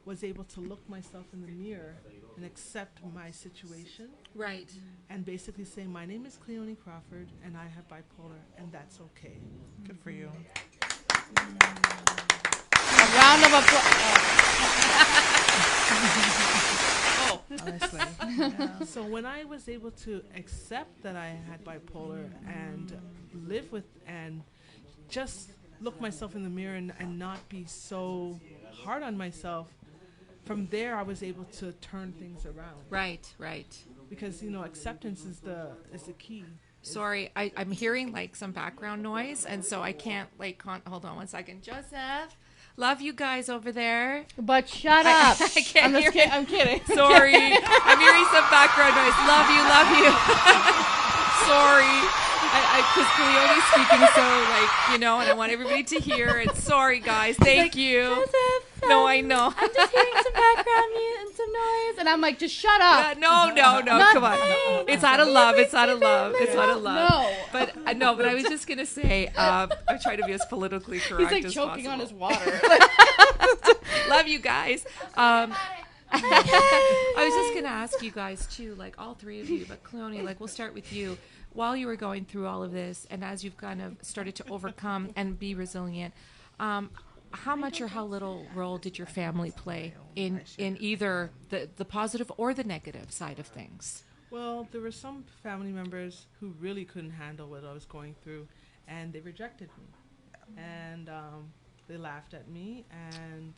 was able to look myself in the mirror and accept my situation, Right. and basically say, my name is Cleoni Crawford, and I have bipolar, and that's okay. Good for you. A round of applause. Honestly. So when I was able to accept that I had bipolar and live with, and just look myself in the mirror and not be so hard on myself, from there I was able to turn things around. Right. Because, acceptance is the key. Sorry, I'm hearing like some background noise, and so I can't hold on one second. Joseph, love you guys over there. But shut up. I can't hear it. I'm kidding. Sorry, I'm hearing some background noise. Love you. Sorry. Because Cleoni's speaking so, like, you know, and I want everybody to hear it. Sorry, guys. Thank you. Joseph, No, I know. I'm just hearing some background music and some noise. And I'm like, just shut up. No, come on. It's out of love. It's out of love. It's out of love. No. But I was just going to say, I try to be as politically correct He's like as choking possible. on his water. Love you guys. I was just going to ask you guys too, like all three of you, but Cleoni, like we'll start with you. While you were going through all of this, and as you've kind of started to overcome and be resilient, how much or how little role did your family play in either the positive or the negative side of things? Well, there were some family members who really couldn't handle what I was going through, and they rejected me, and they laughed at me, and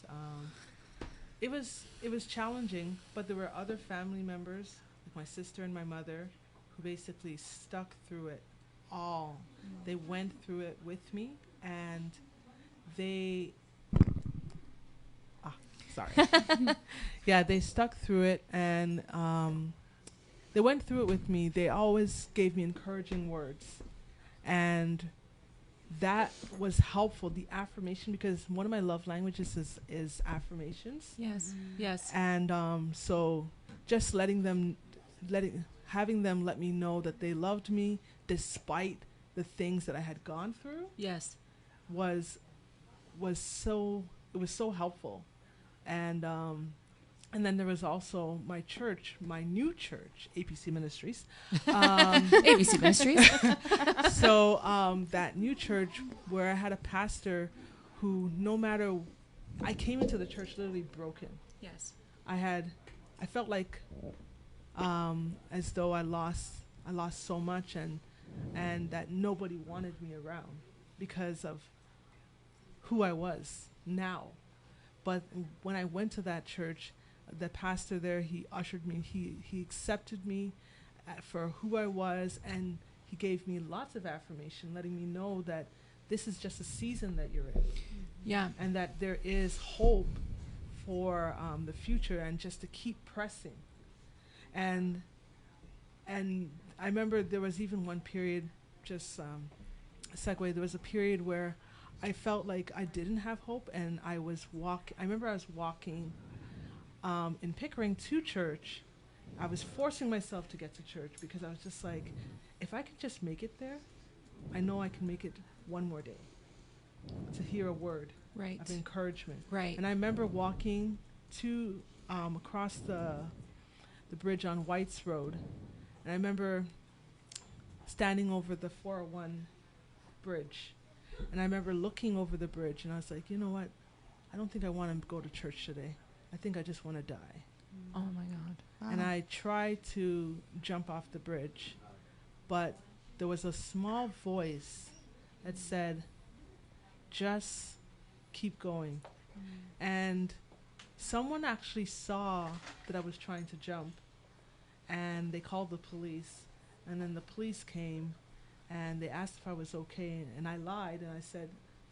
it was challenging. But there were other family members, like my sister and my mother, who basically stuck through it all. They went through it with me, and they they stuck through it, and they went through it with me. They always gave me encouraging words, and that was helpful. The affirmation, because one of my love languages is affirmations. Yes. And so just having them let me know that they loved me despite the things that I had gone through. Yes. was so helpful. And then there was also my church, my new church, APC Ministries. ABC Ministries. So that new church where I had a pastor who, no matter, I came into the church literally broken. Yes. I felt like as though I lost so much, and that nobody wanted me around because of who I was now. But when I went to that church, the pastor there, he ushered me, he accepted me for who I was, and he gave me lots of affirmation, letting me know that this is just a season that you're in. Yeah. And that there is hope for the future, and just to keep pressing. And I remember there was even one period, just segue, there was a period where I felt like I didn't have hope, and I remember I was walking in Pickering to church. I was forcing myself to get to church because I was just like, if I could just make it there, I know I can make it one more day to hear a word of encouragement. Right. And I remember walking to across the bridge on White's Road, and I remember standing over the 401 bridge, and I remember looking over the bridge, and I was like, you know what? I don't think I want to go to church today. I think I just want to die. Oh my God. Wow. And I tried to jump off the bridge, but there was a small voice that said, just keep going. And someone actually saw that I was trying to jump, and they called the police, and then the police came, and they asked if I was okay, and I lied, and I said,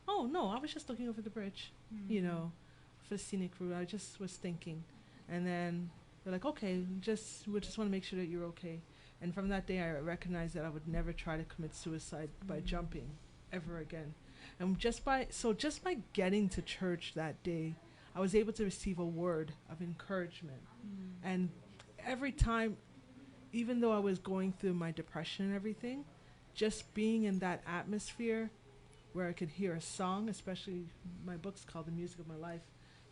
oh no, I was just looking over the bridge, for the scenic route. I just was thinking. And then they're like, okay, we just want to make sure that you're okay. And from that day, I recognized that I would never try to commit suicide by jumping ever again. And just by getting to church that day, I was able to receive a word of encouragement. And every time, even though I was going through my depression and everything, just being in that atmosphere where I could hear a song, especially my book's called The Music of My Life.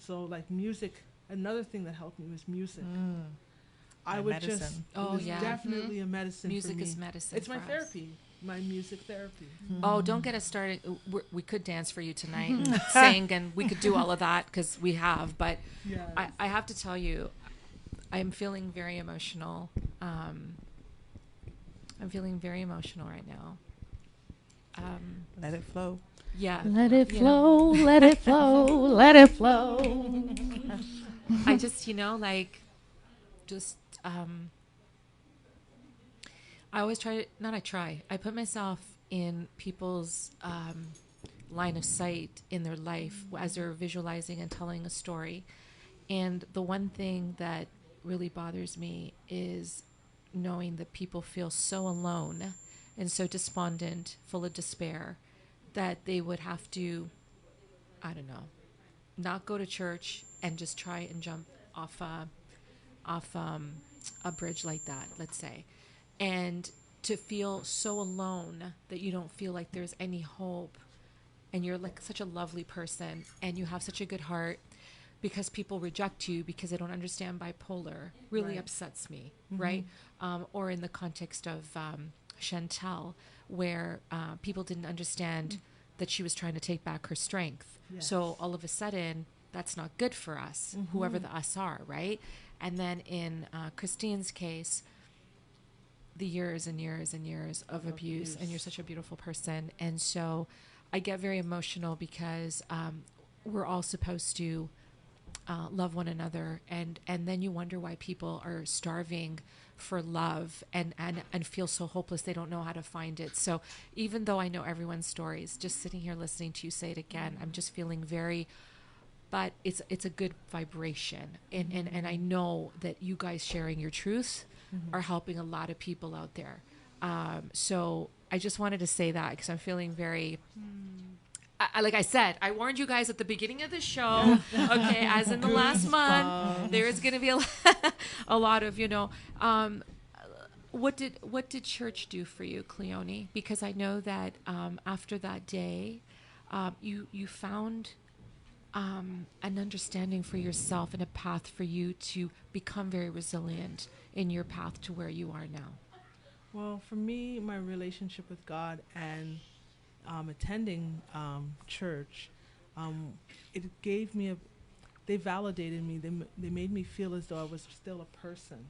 So like music, another thing that helped me was music. I would medicine. just, Oh, it was yeah. definitely a medicine Music for me. is medicine. It's my for us. therapy, my music therapy. Oh, don't get us started. We could dance for you tonight and sing, and we could do all of that because we have. But Yes. I have to tell you, I'm feeling very emotional. I'm feeling very emotional right now. Let it flow. Yeah. Let it you flow, let it flow, let it flow. I just, I always I put myself in people's line of sight in their life as they're visualizing and telling a story. And the one thing that really bothers me is knowing that people feel so alone and so despondent, full of despair, that they would have to, I don't know, not go to church and just try and jump off a bridge like that, let's say, and to feel so alone that you don't feel like there's any hope, and you're like such a lovely person and you have such a good heart, because people reject you because they don't understand bipolar really upsets me, right? Or in the context of Chantel, where people didn't understand that she was trying to take back her strength. Yes. So all of a sudden, that's not good for us, whoever the us are, right? And then in Christine's case, the years and years and years of abuse, and you're such a beautiful person. And so I get very emotional because we're all supposed to love one another, and then you wonder why people are starving for love and feel so hopeless they don't know how to find it. So even though I know everyone's stories, just sitting here listening to you say it again, I'm just feeling very, but it's a good vibration, and I know that you guys sharing your truth are helping a lot of people out there. So I just wanted to say that because I'm feeling very like I said, I warned you guys at the beginning of the show, okay, as in the last month, there is going to be a lot of, what did church do for you, Cleoni? Because I know that after that day, you found an understanding for yourself and a path for you to become very resilient in your path to where you are now. Well, for me, my relationship with God and attending church, it gave me they validated me. They made me feel as though I was still a person.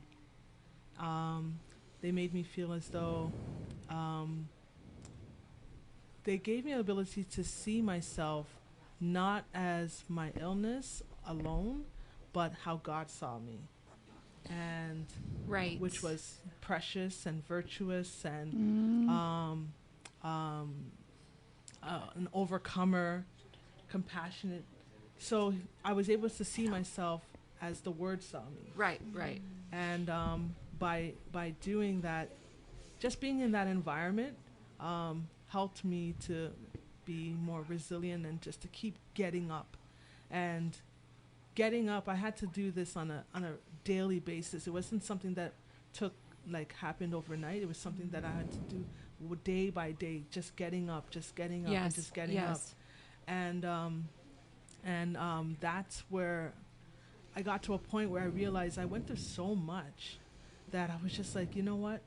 They made me feel as though they gave me the ability to see myself not as my illness alone, but how God saw me. And which was precious and virtuous and an overcomer, compassionate. So I was able to see myself as the Word saw me. Right. And by doing that, just being in that environment helped me to be more resilient and just to keep getting up. And getting up, I had to do this on a daily basis. It wasn't something that happened overnight. It was something that I had to do day by day, just getting up, and just getting up. And that's where I got to a point where I realized I went through so much that I was just like, you know what?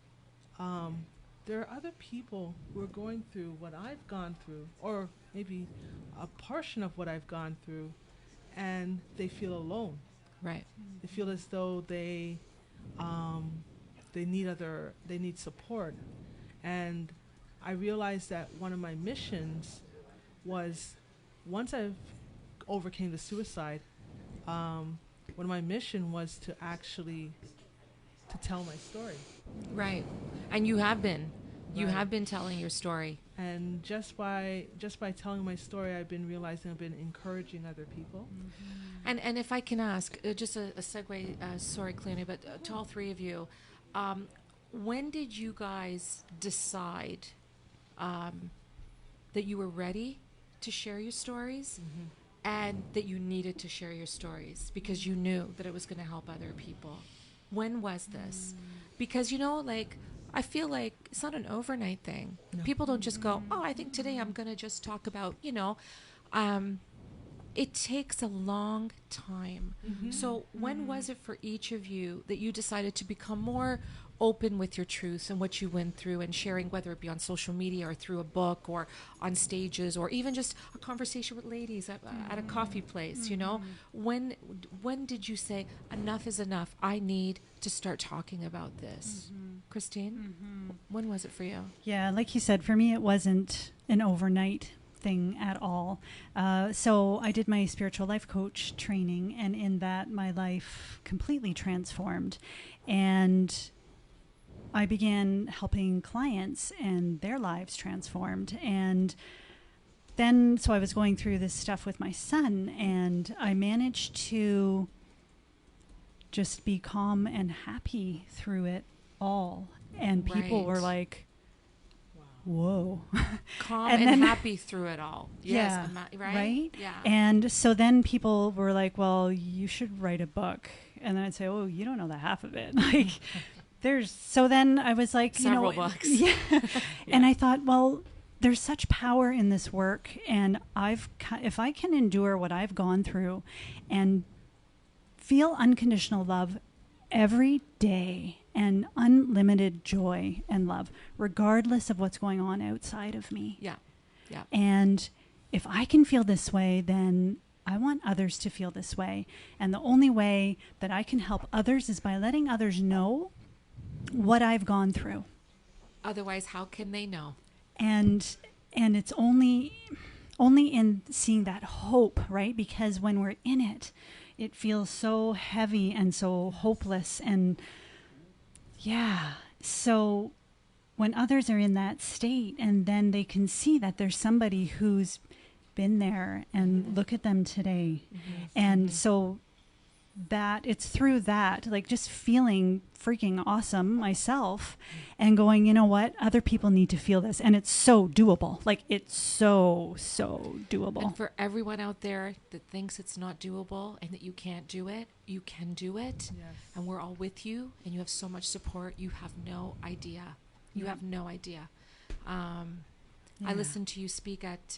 There are other people who are going through what I've gone through, or maybe a portion of what I've gone through, and they feel alone. Right. They feel as though they need support. And I realized that one of my missions was, once I've overcame the suicide, one of my mission was to actually to tell my story. Right. And you have been. You have been telling your story. And just by telling my story, I've been realizing I've been encouraging other people. And if I can ask, just a segue, sorry, Cleoni, but to all three of you, when did you guys decide that you were ready to share your stories and that you needed to share your stories because you knew that it was going to help other people? When was this? Because, I feel like it's not an overnight thing. No. People don't just go, I think today I'm going to just talk about, it takes a long time. So when was it for each of you that you decided to become more open with your truths and what you went through and sharing, whether it be on social media or through a book or on stages or even just a conversation with ladies at a coffee place, When did you say, enough is enough, I need to start talking about this? Christine, when was it for you? Yeah, like you said, for me it wasn't an overnight thing at all. So I did my spiritual life coach training, and in that my life completely transformed. And I began helping clients and their lives transformed. And then, so I was going through this stuff with my son, and I managed to just be calm and happy through it all. And people were like, whoa. Calm And and then- happy through it all. Yes, Yeah, right? Yeah. And so then people were like, well, you should write a book. And then I'd say, oh, you don't know the half of it. Like, so then I was like, Several books. Yeah. And I thought, well, there's such power in this work. And if I can endure what I've gone through and feel unconditional love every day and unlimited joy and love, regardless of what's going on outside of me. Yeah. Yeah. And if I can feel this way, then I want others to feel this way. And the only way that I can help others is by letting others know what I've gone through. Otherwise, how can they know? And it's only in seeing that hope, right? Because when we're in it, it feels so heavy and so hopeless. And yeah, so when others are in that state and then they can see that there's somebody who's been there and look at them today. And so that it's through that, like just feeling freaking awesome myself and going, you know what, other people need to feel this. And it's so doable. Like it's so doable. And for everyone out there that thinks it's not doable and that you can't do it, you can do it. Yes. And we're all with you and you have so much support. You have no idea. You have no idea. I listened to you speak at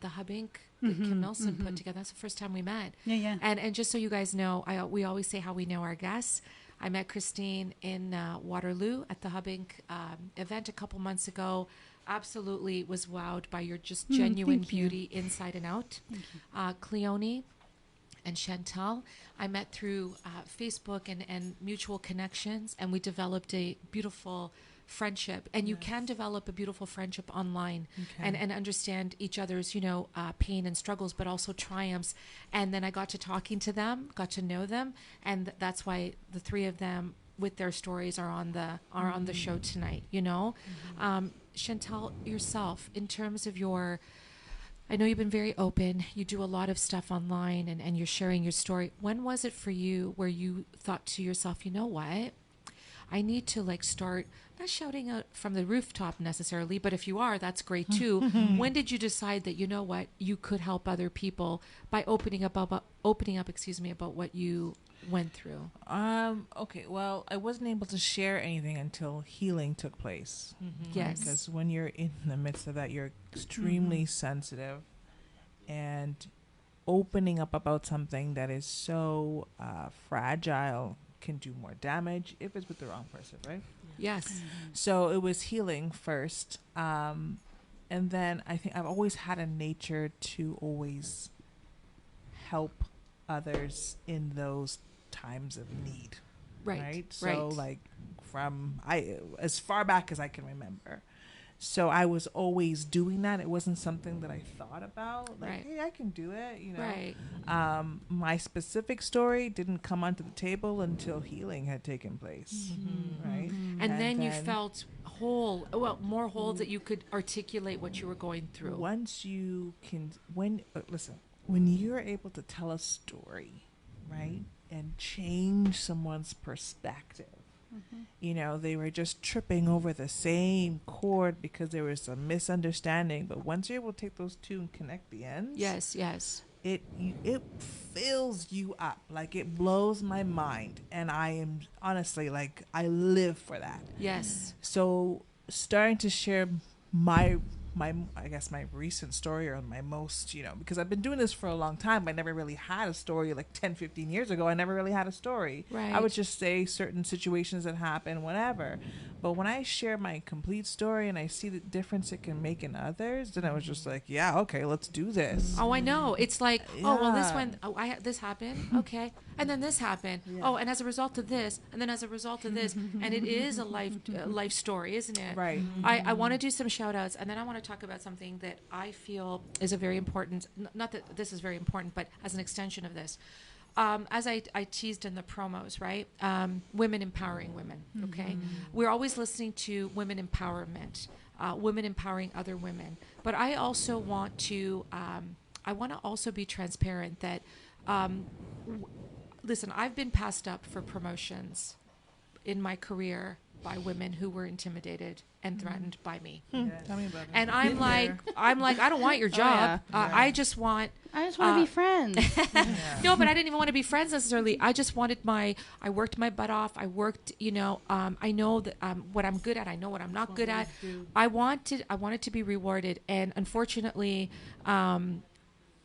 the Hub Inc. that Kim Nelson put together. That's the first time we met. Yeah. And just so you guys know, we always say how we know our guests. I met Christine in Waterloo at the Hub Inc. Event a couple months ago. Absolutely was wowed by your just genuine beauty inside and out. Cleoni and Chantel, I met through Facebook and mutual connections, and we developed a beautiful friendship. And you can develop a beautiful friendship online and understand each other's, pain and struggles, but also triumphs. And then I got to talking to them, got to know them, and that's why the three of them with their stories are on the show tonight. Chantel, yourself, in terms of I know you've been very open. You do a lot of stuff online and you're sharing your story. When was it for you where you thought to yourself, you know what? I need to start not shouting out from the rooftop necessarily, but if you are, that's great too. When did you decide that, you know what, you could help other people by opening up, about what you went through? Okay, well, I wasn't able to share anything until healing took place. Yes. Because when you're in the midst of that, you're extremely sensitive, and opening up about something that is so fragile can do more damage if it's with the wrong person, right? Yes. So it was healing first. And then I think I've always had a nature to always help others in those times of need. Right. So from as far back as I can remember. So I was always doing that. It wasn't something that I thought about. Hey, I can do it, Right. My specific story didn't come onto the table until healing had taken place. Right. And then you felt whole, more whole that you could articulate what you were going through. Once you can, when you're able to tell a story, right, and change someone's perspective. They were just tripping over the same chord because there was some misunderstanding. But once you're able to take those two and connect the ends, yes, it fills you up. It blows my mind, and I am honestly I live for that. Yes. So starting to share my I guess my recent story, or my most, because I've been doing this for a long time, but I never really had a story. 10, 15 years ago, I never really had a story. Right. I would just say certain situations that happen, whatever. But when I share my complete story and I see the difference it can make in others, then I was just yeah, okay, let's do this. Oh, I know. It's this one, this happened. Okay. And then this happened. Yeah. Oh, and as a result of this, and then as a result of this, and it is a life story, isn't it? Right. I want to do some shout outs, and then I want to talk about something that I feel is a very important, not that this is very important, but as an extension of this. As I teased in the promos, right? Women empowering women, okay? We're always listening to women empowerment, women empowering other women. But I also want to, also be transparent that, listen, I've been passed up for promotions in my career by women who were intimidated and threatened by me. Tell me about it. And I'm like, I don't want your job. I just want to be friends. No, but I didn't even want to be friends necessarily. I just wanted I worked my butt off. I worked, I know that what I'm good at. I know what I'm not good at. I wanted to be rewarded. And unfortunately,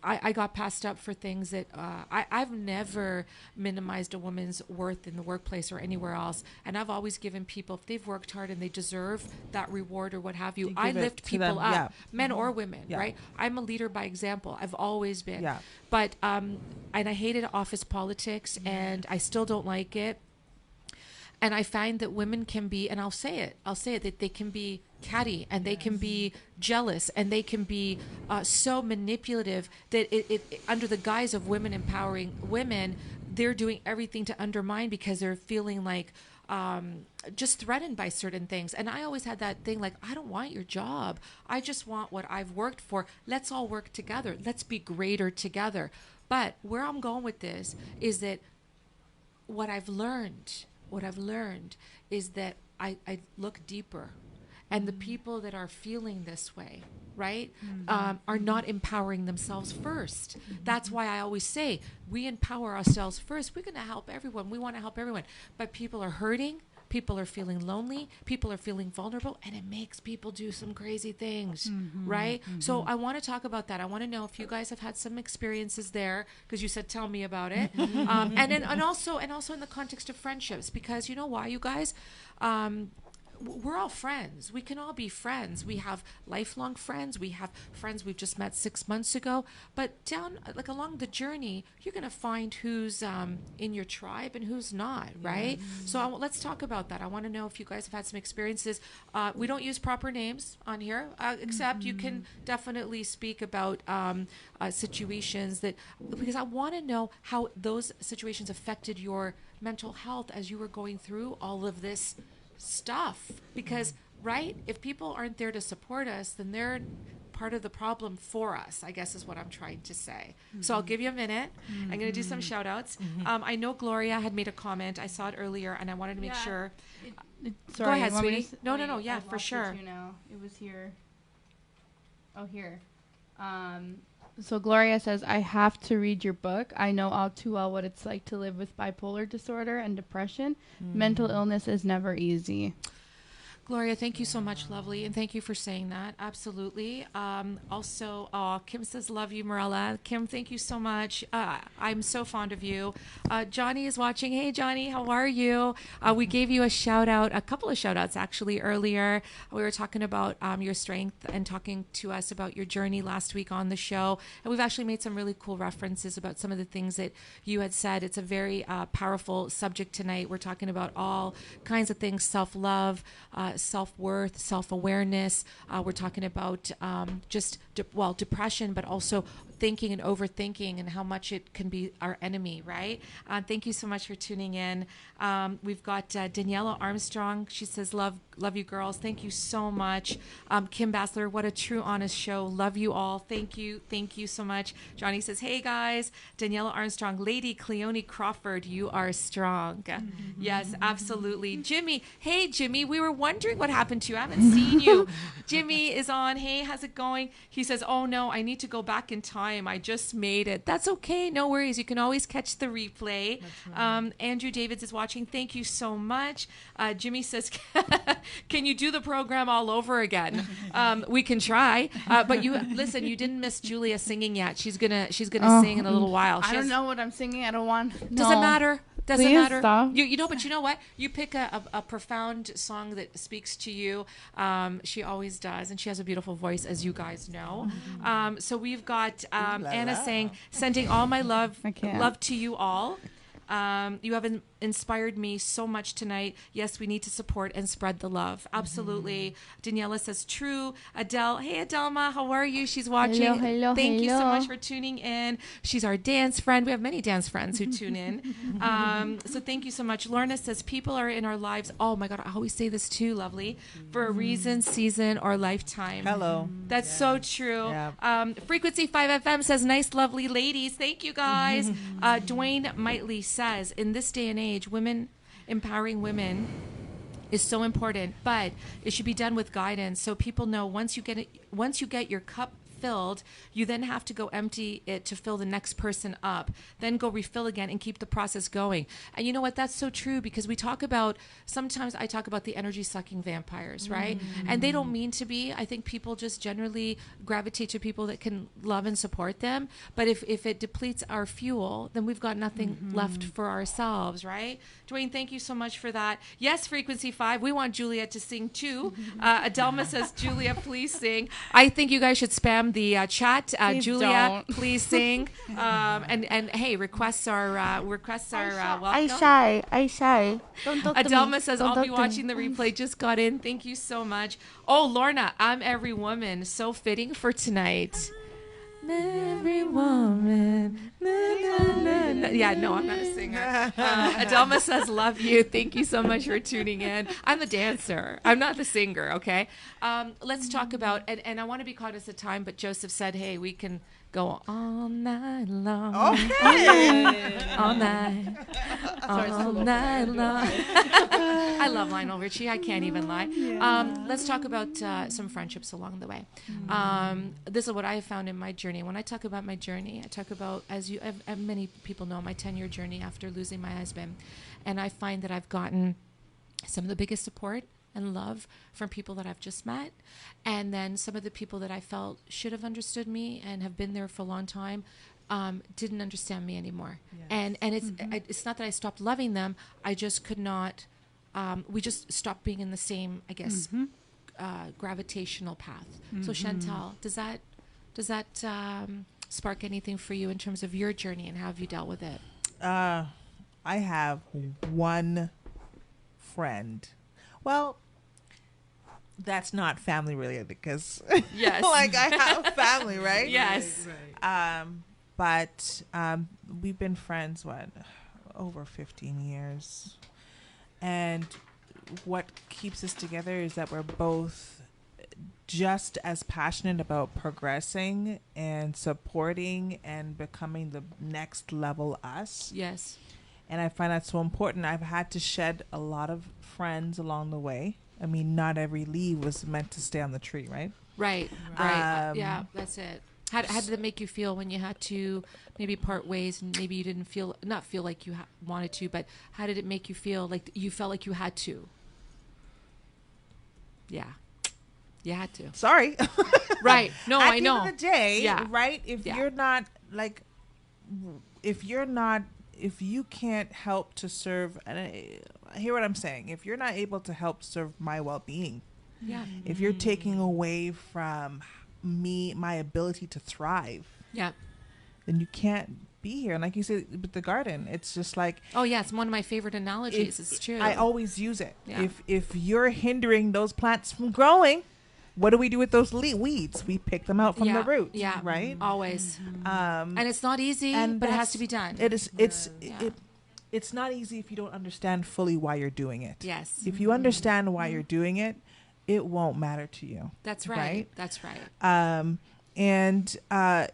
I got passed up for things that I've never minimized a woman's worth in the workplace or anywhere else. And I've always given people, if they've worked hard and they deserve that reward or what have you, I lift people up, men or women, right? I'm a leader by example. I've always been. Yeah. But, and I hated office politics and I still don't like it. And I find that women can be, and I'll say it, that they can be catty and they can be jealous and they can be so manipulative that it under the guise of women empowering women, they're doing everything to undermine because they're feeling like just threatened by certain things. And I always had that thing like, I don't want your job. I just want what I've worked for. Let's all work together. Let's be greater together. But where I'm going with this is that what I've learned is that I look deeper. And the people that are feeling this way, right, are not empowering themselves first. That's why I always say, we empower ourselves first. We're going to help everyone. We want to help everyone. But people are hurting. People are feeling lonely. People are feeling vulnerable. And it makes people do some crazy things, right? So I want to talk about that. I want to know if you guys have had some experiences there, because you said, tell me about it. And also in the context of friendships, because you know why, you guys? We're all friends. We can all be friends. We have lifelong friends. We have friends we've just met 6 months ago. But down, like along the journey, you're going to find who's in your tribe and who's not, right? So let's talk about that. I want to know if you guys have had some experiences. We don't use proper names on here, except you can definitely speak about situations that, because I want to know how those situations affected your mental health as you were going through all of this stuff. Because right, if people aren't there to support us, then they're part of the problem for us, I guess is what I'm trying to say. So I'll give you a minute. I'm going to do some shout outs. I know Gloria had made a comment. I saw it earlier and I wanted to make sure. Sorry, go ahead, sweetie. No, yeah, for sure. It was here. Oh, here. So Gloria says, I have to read your book. I know all too well what it's like to live with bipolar disorder and depression. Mental illness is never easy. Gloria, thank you so much, lovely, and thank you for saying that. Absolutely. Also, Kim says, love you, Mirella. Kim, thank you so much. I'm so fond of you. Johnny is watching. Hey, Johnny, how are you? We gave you a shout out, a couple of shout outs actually earlier. We were talking about your strength and talking to us about your journey last week on the show. And we've actually made some really cool references about some of the things that you had said. It's a very powerful subject tonight. We're talking about all kinds of things, self-love, self-worth, self-awareness. We're talking about depression, but also thinking and overthinking and how much it can be our enemy, right? Thank you so much for tuning in. We've got Daniela Armstrong. She says, love you girls. Thank you so much. Kim Bassler, what a true, honest show. Love you all. Thank you so much. Johnny says, hey guys. Daniela Armstrong, Lady Cleoni Crawford, you are strong. Yes, absolutely. Jimmy, hey Jimmy, we were wondering what happened to you. I haven't seen you. Jimmy is on. Hey, how's it going? He says, oh no, I need to go back in time. I just made it. That's okay. No worries. You can always catch the replay. Right. Andrew Davids is watching. Thank you so much. Jimmy says, can you do the program all over again? We can try. But you listen, you didn't miss Julia singing yet. She's gonna sing in a little while. I don't know what I'm singing. I don't want. Doesn't matter. Doesn't Please matter. Stop. You know, but you know what? You pick a profound song that speaks to you. She always does, and she has a beautiful voice, as you guys know. So we've got Anna saying, sending all my love to you all. You have inspired me so much tonight. Yes, we need to support and spread the love. Absolutely. Daniela says, true. Adele, hey Adelma, how are you? She's watching. Hello. Thank you so much for tuning in. She's our dance friend. We have many dance friends who tune in. So thank you so much. Lorna says, people are in our lives. Oh my God, I always say this too, lovely. For a reason, season, or lifetime. Hello. That's so true. Yeah. Frequency 5 FM says, nice, lovely ladies. Thank you guys. Dwayne Mightley says, in this day and age, women empowering women is so important, but it should be done with guidance so people know once you get your cup filled, you then have to go empty it to fill the next person up, then go refill again and keep the process going. And you know what? That's so true, because sometimes I talk about the energy sucking vampires, right? And they don't mean to be. I think people just generally gravitate to people that can love and support them. But if it depletes our fuel, then we've got nothing left for ourselves, right? Dwayne, thank you so much for that. Yes, Frequency 5, we want Julia to sing too. Adelma says, Julia, please sing. I think you guys should spam the chat. Julia, please sing. And hey, requests are welcome. I shy. Don't talk to Adelma me. says, Don't I'll talk be to watching me. the replay. Just got in. Thank you so much. Oh, Lorna, I'm every woman. So fitting for tonight. Every woman. Na, na, na, na. Yeah, no, I'm not a singer. Adelma says, love you. Thank you so much for tuning in. I'm the dancer. I'm not the singer, okay? Let's talk about, and I want to be cognizant of time, but Joseph said, hey, we can go all night long. Okay. All night. All night long. I love Lionel Richie. I can't even lie. Let's talk about some friendships along the way. This is what I have found in my journey. When I talk about my journey, I talk about, as many people know, my 10-year journey after losing my husband. And I find that I've gotten some of the biggest support and love from people that I've just met, and then some of the people that I felt should have understood me and have been there for a long time didn't understand me anymore. Yes. And it's not that I stopped loving them. I just could not. We just stopped being in the same, I guess, gravitational path. So Chantel, does that spark anything for you in terms of your journey, and how have you dealt with it? I have one friend. Well, that's not family related, because yes, like I have family, right? Yes. Right. But we've been friends over 15 years, and what keeps us together is that we're both just as passionate about progressing and supporting and becoming the next level us. Yes. And I find that so important. I've had to shed a lot of friends along the way. I mean, not every leaf was meant to stay on the tree, right? Right. Yeah, that's it. How did it make you feel when you had to maybe part ways, and maybe you didn't not feel like you wanted to, but how did it make you feel like you felt like you had to? Yeah. You had to. Sorry. Right. No, I know. At the end of the day, yeah. Right? If you're not, like, if you can't help to serve, and I hear what I'm saying, if you're not able to help serve my well-being, if you're taking away from me my ability to thrive, then you can't be here. And like you said with the garden, it's just like, oh yeah, it's one of my favorite analogies. It's true. I always use it. If you're hindering those plants from growing, what do we do with those weeds? We pick them out from the root. Yeah, right. Always. And it's not easy, but it has to be done. It is. It's not easy if you don't understand fully why you're doing it. Yes. If you understand why you're doing it, it won't matter to you. That's right. That's right. And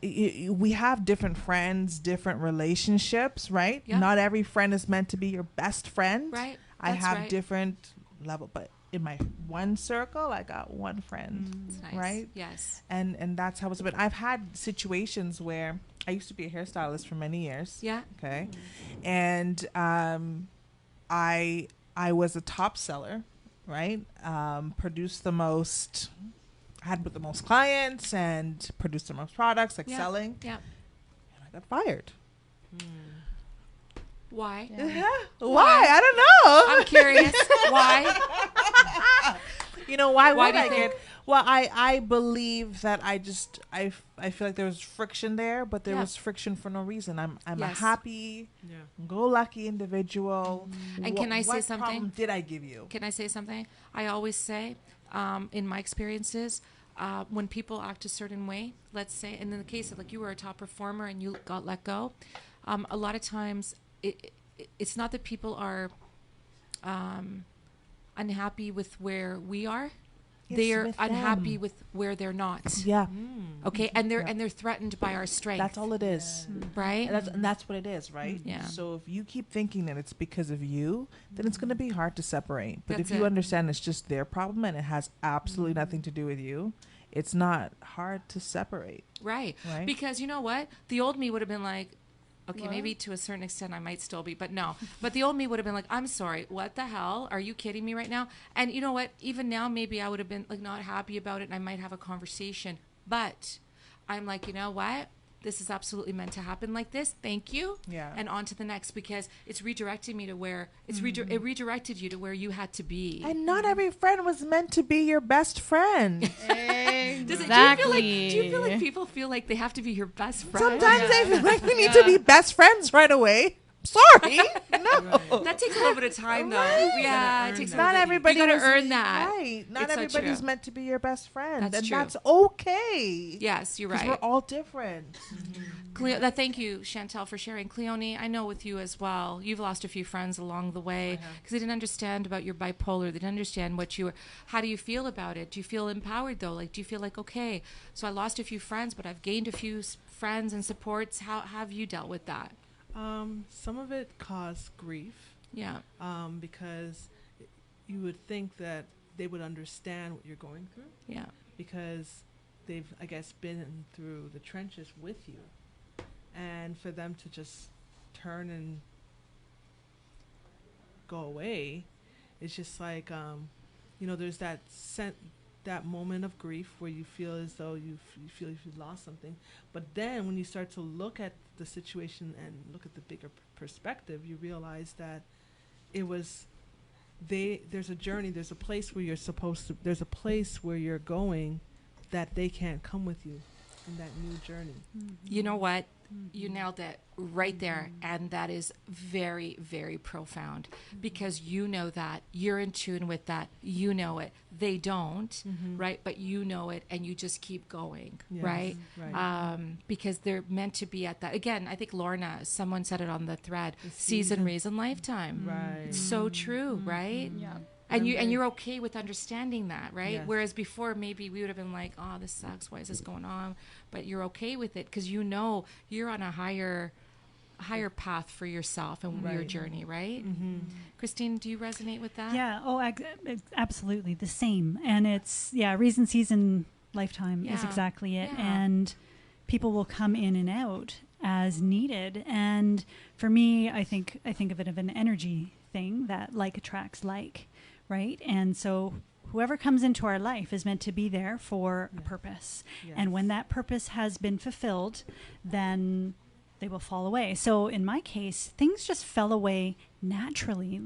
we have different friends, different relationships, right? Yep. Not every friend is meant to be your best friend. Right. I have different level, but in my one circle, I got one friend, nice. Right? Yes. And that's how it's been. I've had situations where I used to be a hairstylist for many years. Yeah. Okay. And I was a top seller, right? Produced the most, had with the most clients and produced the most products, selling. Yeah. And I got fired. Why? Yeah. Why? I don't know. I'm curious. Why? You know, why would do you I think? get? Well, I believe that I feel like there was friction there, but there was friction for no reason. I'm a happy, go lucky individual. And can I say what something? Problem did I give you? Can I say something? I always say, in my experiences, when people act a certain way, let's say, and in the case of like you were a top performer and you got let go, a lot of times it's not that people are unhappy with where we are. they're unhappy with where they're not. Yeah. Okay, and they're threatened by our strength. That's all it is. Right? And that's what it is, right? Yeah. So if you keep thinking that it's because of you, then it's going to be hard to separate. But That's if you it. understand it's just their problem and it has absolutely nothing to do with you, it's not hard to separate. Right. Right. Because you know what? The old me would have been like, okay, What? maybe to a certain extent I might still be, but no. But the old me would have been like, I'm sorry, what the hell? Are you kidding me right now? And you know what? Even now, maybe I would have been like not happy about it and I might have a conversation. But I'm like, you know what? This is absolutely meant to happen like this. Thank you. Yeah. And on to the next, because it's redirecting me to where it redirected you to where you had to be. And not every friend was meant to be your best friend. Exactly. Do you feel like people feel like they have to be your best friend? Sometimes they feel like we need to be best friends right away. Sorry. No. That takes a little bit of time, though. Right. Yeah, it takes a Not little bit. everybody You gotta was- earn that. Right. Not It's so everybody's true. meant to be your best friend. That's and true. that's okay. Yes, you're Because right. we're all different. Thank you, Chantel, for sharing. Cleoni, I know with you as well, you've lost a few friends along the way because they didn't understand about your bipolar. They didn't understand what you were. How do you feel about it? Do you feel empowered, though? Like, do you feel like, okay, so I lost a few friends, but I've gained a few friends and supports. How have you dealt with that? Some of it caused grief, Yeah. because you would think that they would understand what you're going through, Yeah. because they've, I guess, been through the trenches with you. And for them to just turn and go away, it's just like, there's that moment of grief where you feel as though you feel you've lost something. But then when you start to look at the situation and look at the bigger perspective, you realize that it was there's a journey, there's a place where there's a place where you're going that they can't come with you in that new journey. You know what? You nailed it right there. And that is very, very profound, because you know that. You're in tune with that. You know it. They don't, right? But you know it, and you just keep going, Yes, right? right. Because they're meant to be at that. Again, I think Lorna, someone said it on the thread, The season, reason, lifetime. Right. It's so true, right? Yeah. And you're okay with understanding that, right? Yes. Whereas before, maybe we would have been like, "Oh, this sucks. Why is this going on?" But you're okay with it because you know you're on a higher path for yourself and your Right. journey, right? Christine, do you resonate with that? Yeah. Oh, absolutely the same. And it's reason, season, lifetime is Yeah. exactly it. Yeah. And people will come in and out as needed. And for me, I think of it of an energy thing that like attracts like, right? And so whoever comes into our life is meant to be there for a purpose. Yes. And when that purpose has been fulfilled, then they will fall away. So in my case, things just fell away naturally.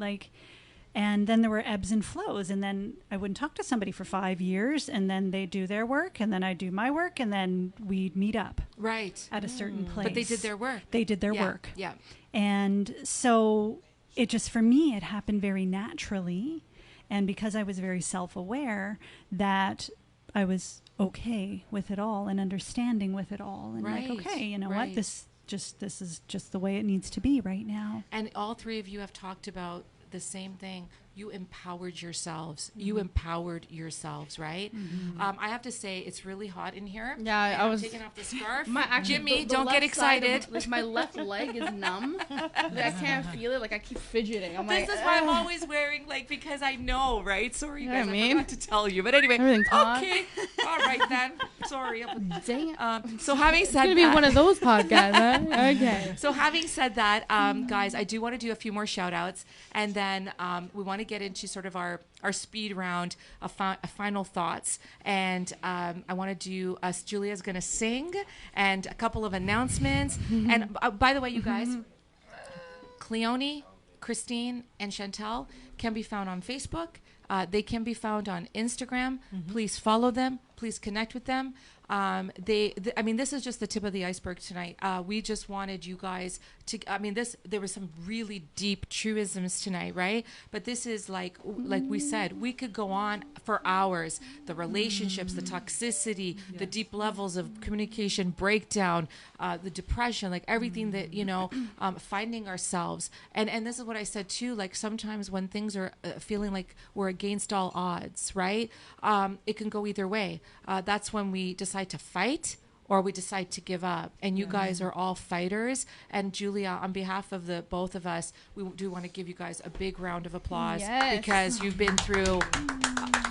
And then there were ebbs and flows. And then I wouldn't talk to somebody for 5 years, and then they do their work, and then I do my work, and then we'd meet up Right. at a certain place. But they did their work. They did their Yeah. work. Yeah. And so it just, for me, it happened very naturally. And because I was very self-aware, that I was okay with it all and understanding with it all. And Right. okay, you know Right. what, this is just the way it needs to be right now. And all three of you have talked about the same thing. You empowered yourselves. You empowered yourselves, right? I have to say, it's really hot in here. Yeah, And I I'm was taking off the scarf. Jimmy, don't get excited. My left leg is numb. I can't feel it. Like I keep fidgeting. I'm like, This is why I'm always wearing, because I know, right? Sorry, you You know guys, what I I mean? forgot to tell you. But anyway, Everything's hot. okay. All right, then. Sorry. dang it. So having said It's gonna be that, one of those podcasts, huh? Okay. So having said that, guys, I do want to do a few more shout outs, and then we want to get into sort of our speed round of final thoughts. And I want to do Julia's going to sing and a couple of announcements. And by the way, you guys, Cleoni, Christine, and Chantel can be found on Facebook. They can be found on Instagram. Please follow them. please connect with them. This is just the tip of the iceberg tonight. We just wanted you guys to, there were some really deep truisms tonight, right? But this is like we said, we could go on for hours. The relationships, the toxicity, the deep levels of communication breakdown, the depression, like everything that, finding ourselves. And this is what I said too, like sometimes when things are feeling like we're against all odds, right? It can go either way. That's when we decide to fight or we decide to give up. And you guys are all fighters. And Julia, on behalf of the both of us, we do want to give you guys a big round of applause because you've been through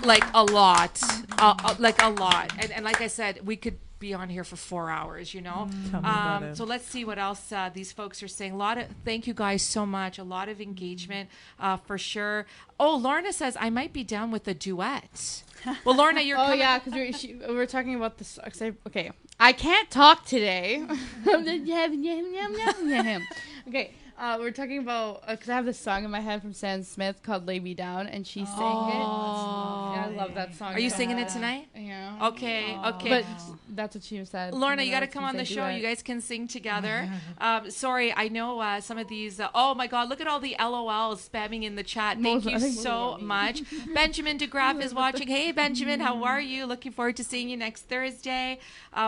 like a lot. And like I said, we could be on here for 4 hours, Tell me about it. So let's see what else these folks are saying. Thank you guys so much. A lot of engagement for sure. Oh, Lorna says I might be down with a duet. Well, Lorna, you're coming. Yeah, because we're talking about this. Okay, I can't talk today. Okay. We're talking about, because I have this song in my head from Sam Smith called Lay Me Down, and she sang it. Yeah, I love that song. Are you singing it tonight? Yeah. Okay. But that's what she said. Lorna, you got to come on the show. You guys can sing together. Sorry, I know some of these. Oh my God, look at all the LOLs spamming in the chat. Thank you so much. Benjamin DeGraff is watching. Hey, Benjamin, how are you? Looking forward to seeing you next Thursday.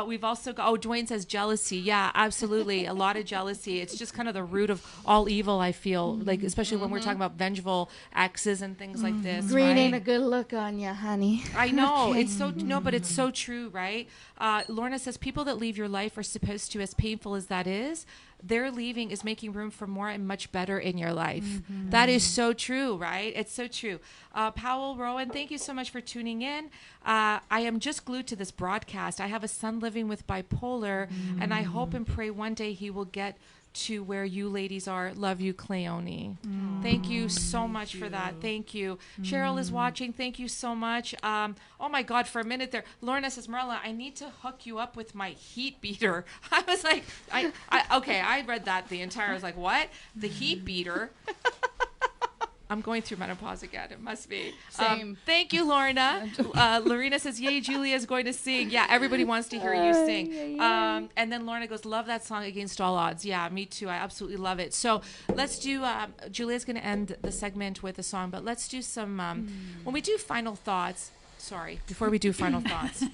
We've also got, Dwayne says jealousy. Yeah, absolutely. A lot of jealousy. It's just kind of the root of all evil, I feel, like, especially when we're talking about vengeful exes and things like this. Green right? ain't a good look on you, honey. I know. It's so, no, but it's so true, right? Lorna says, people that leave your life are supposed to, as painful as that is, their leaving is making room for more and much better in your life. That is so true, right? It's so true. Powell Rowan, thank you so much for tuning in. I am just glued to this broadcast. I have a son living with bipolar, and I hope and pray one day he will get to where you ladies are. Love you, Cleoni. Thank you so much for that. Thank you. Cheryl is watching. Thank you so much. Oh my God, for a minute there, Lorna says, Mirella, I need to hook you up with my heat beater. I was like, okay, I read that the entire, I was like, what? The heat beater? I'm going through menopause again. It must be. Same. Thank you, Lorna. Lorena says, yay, Julia's going to sing. Yeah, everybody wants to hear you sing. And then Lorna goes, love that song, Against All Odds. Yeah, me too. I absolutely love it. So let's do, Julia's going to end the segment with a song, but let's do some, when we do final thoughts, before we do final thoughts.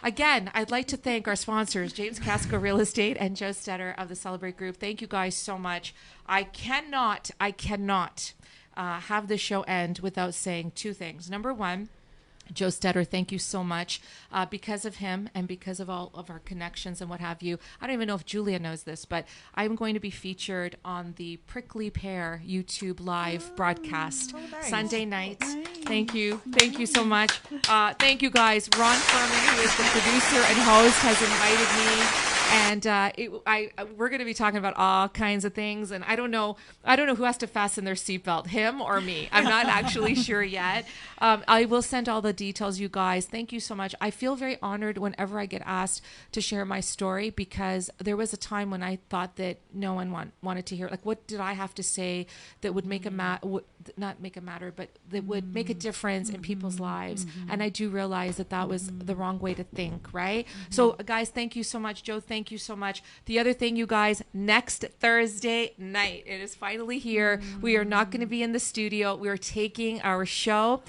Again, I'd like to thank our sponsors, James Casco Real Estate and Joe Stetter of the Celebrate Group. Thank you guys so much. I cannot have the show end without saying two things. Number one, Joe Stetter, thank you so much. Because of him and because of all of our connections and what have you, I don't even know if Julia knows this, but I'm going to be featured on the Prickly Pear YouTube live broadcast Sunday night. Nice. Thank you. Thank you so much. Thank you guys. Ron Furman, who is the producer and host, has invited me. And we're going to be talking about all kinds of things. And I don't know who has to fasten their seatbelt, him or me. I'm not actually sure yet. I will send all the details, you guys. Thank you so much. I feel very honored whenever I get asked to share my story, because there was a time when I thought that no one wanted to hear. Like, what did I have to say that would make not make a matter, but that would make a difference in people's lives? And I do realize that was the wrong way to think, right? So, guys, thank you so much. Joe, thank you so much. The other thing, you guys, next Thursday night, it is finally here. We are not going to be in the studio. We are taking our show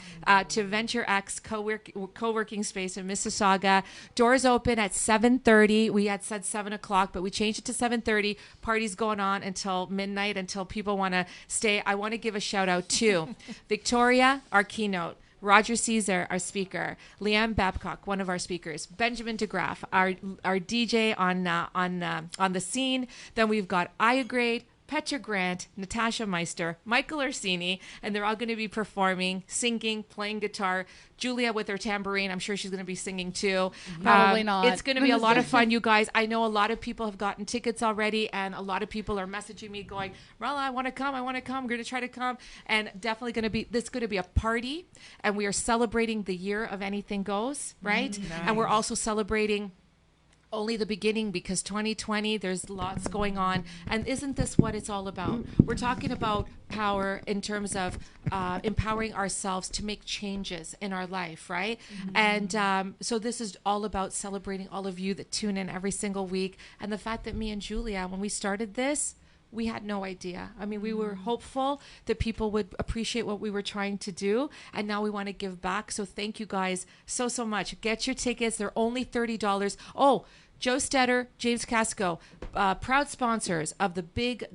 to Venture X co-working space in Mississauga. Doors open at 7:30. We had said 7 o'clock, but we changed it to 7:30. Party's going on until midnight, until people want to stay. I want to give a shout out to Victoria, our keynote, Roger Caesar, our speaker, Leanne Babcock, one of our speakers, Benjamin DeGraff, our DJ on the scene. Then we've got Aya Grade, Petra Grant, Natasha Meister, Michael Orsini, and they're all going to be performing, singing, playing guitar. Julia with her tambourine, I'm sure she's going to be singing too. Probably not. It's going to be a lot of fun, you guys. I know a lot of people have gotten tickets already, and a lot of people are messaging me going, Rella, I want to come. We're going to try to come. And definitely this is going to be a party, and we are celebrating the year of Anything Goes, right? Nice. And we're also celebrating only the beginning, because 2020, there's lots going on. And isn't this what it's all about? We're talking about power in terms of empowering ourselves to make changes in our life, right? And so this is all about celebrating all of you that tune in every single week. And the fact that me and Julia, when we started this, we had no idea. I mean, we were hopeful that people would appreciate what we were trying to do. And now we want to give back. So thank you guys so much. Get your tickets. They're only $30. Oh, Joe Stetter, James Casco, proud sponsors of the big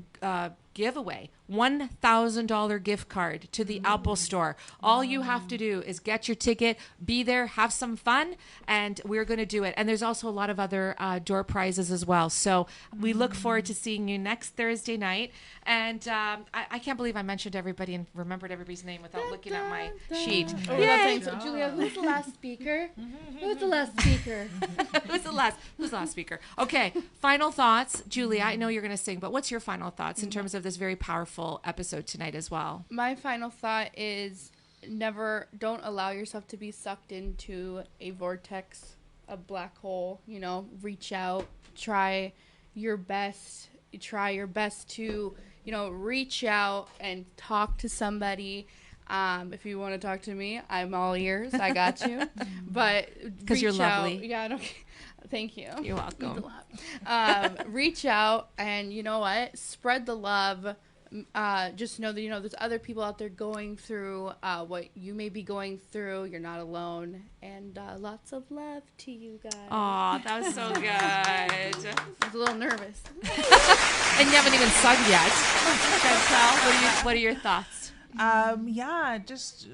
giveaway. $1,000 gift card to the Apple Store. All you have to do is get your ticket, be there, have some fun, and we're going to do it. And there's also a lot of other door prizes as well. So we look forward to seeing you next Thursday night. And I can't believe I mentioned everybody and remembered everybody's name without looking at my sheet. Oh, Yay! so, Julia, who's the last speaker? Who's the last speaker? Who's the last speaker? Okay, final thoughts. Julia, I know you're going to sing, but what's your final thoughts in terms of this very powerful episode tonight as well? My final thought is don't allow yourself to be sucked into a vortex, a black hole. Reach out, try your best to, reach out and talk to somebody. If you want to talk to me, I'm all ears. I got you. But because you're lovely. Yeah, thank you. You're welcome. Reach out, and you know what? Spread the love. Just know that there's other people out there going through what you may be going through. You're not alone, and lots of love to you guys. Aw, that was so good. I was a little nervous. And you haven't even sung yet. Chantel, what are your thoughts? Yeah, just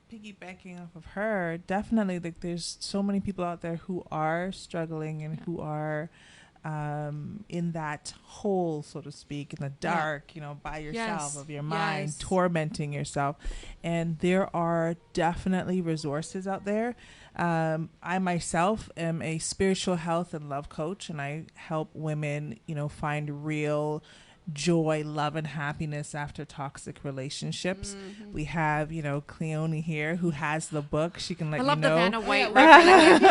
piggybacking off of her, definitely, like, there's so many people out there who are struggling and who are in that hole, so to speak, in the dark, by yourself, of your mind, tormenting yourself. And there are definitely resources out there. I myself am a spiritual health and love coach, and I help women, find real joy, love, and happiness after toxic relationships. We have, Cleoni here, who has the book. She can let you know. I love the Vanna White reference.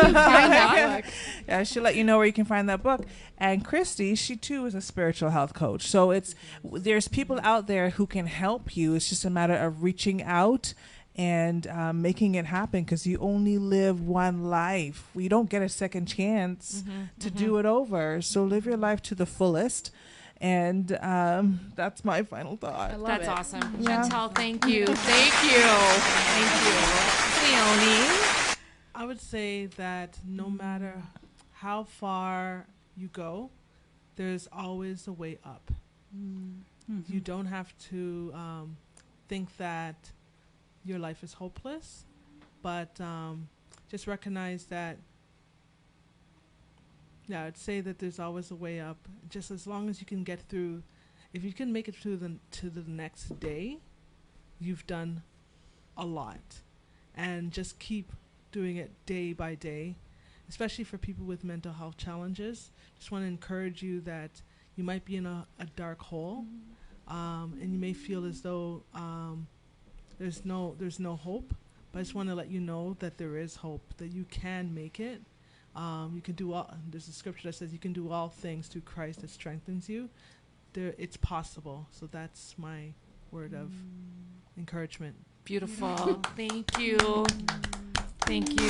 Yeah, she'll let you know where you can find that book. And Christy, she too is a spiritual health coach. So there's people out there who can help you. It's just a matter of reaching out and making it happen, because you only live one life. We don't get a second chance to do it over. So live your life to the fullest. And that's my final thought. I love That's it. awesome. Yeah. Chantel, thank you. Thank you. Cleoni. I would say that no matter how far you go, there's always a way up. You don't have to think that your life is hopeless, but just recognize that. Yeah, I'd say that there's always a way up. Just as long as you can get through, if you can make it through to the next day, you've done a lot. And just keep doing it day by day, especially for people with mental health challenges. Just want to encourage you that you might be in a dark hole, and you may feel as though there's no hope. But I just want to let you know that there is hope, that you can make it. You can do all. There's a scripture that says you can do all things through Christ that strengthens you. It's possible. So that's my word of encouragement. Beautiful. Thank you. Thank you.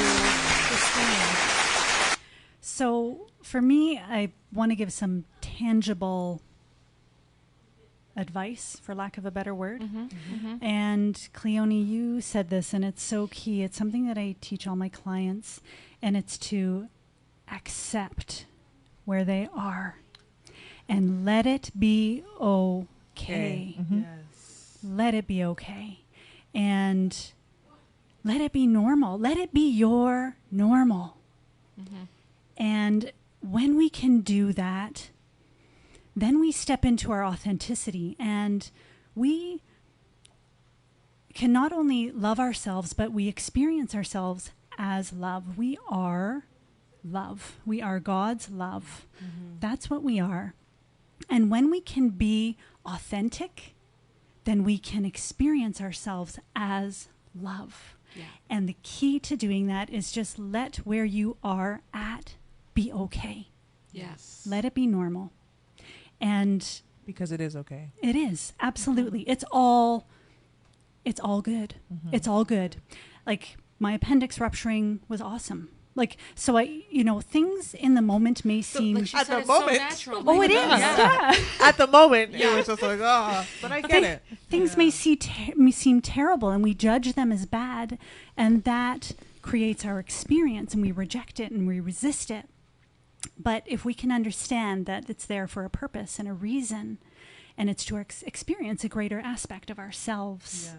Christine. So for me, I want to give some tangible advice, for lack of a better word. And Cleoni, you said this, and it's so key. It's something that I teach all my clients, and it's to accept where they are and let it be okay. Yes. Let it be okay. And let it be normal. Let it be your normal. And when we can do that, then we step into our authenticity, and we can not only love ourselves, but we experience ourselves as love. We are love. We are God's love. That's what we are. And when we can be authentic, then we can experience ourselves as love. Yeah. And the key to doing that is just let where you are at be okay. Yes. Let it be normal. And Because it is okay. it is, absolutely. It's all good. It's all good. Like, my appendix rupturing was awesome. Like, so things in the moment may seem... Like she At said, the it's moment. so natural. Oh, it is. Yeah. Yeah. At the moment, it was just like, oh, but I get it. Things may seem terrible, and we judge them as bad, and that creates our experience, and we reject it and we resist it. But if we can understand that it's there for a purpose and a reason, and it's to experience a greater aspect of ourselves,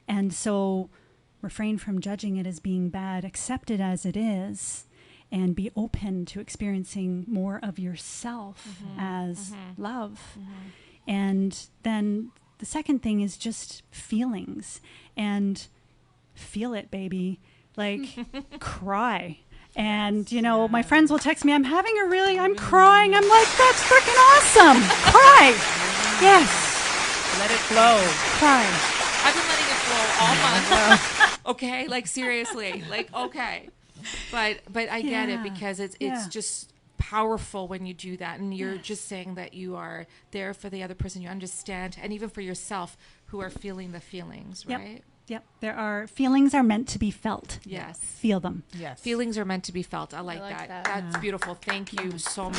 and so refrain from judging it as being bad, accept it as it is, and be open to experiencing more of yourself as love. And then the second thing is just feelings, and feel it, baby. Like, cry. And, my friends will text me, I'm crying. I'm like, that's freaking awesome. Cry. Yes. Let it flow. Cry. I've been letting it flow all month. Okay, like seriously, like okay, but I get it, because it's just powerful when you do that, and you're just saying that you are there for the other person, you understand, and even for yourself who are feeling the feelings, right? Yep. Feelings are meant to be felt. Yes. Feel them. Yes. Feelings are meant to be felt. I like that. That's beautiful. Thank you so much.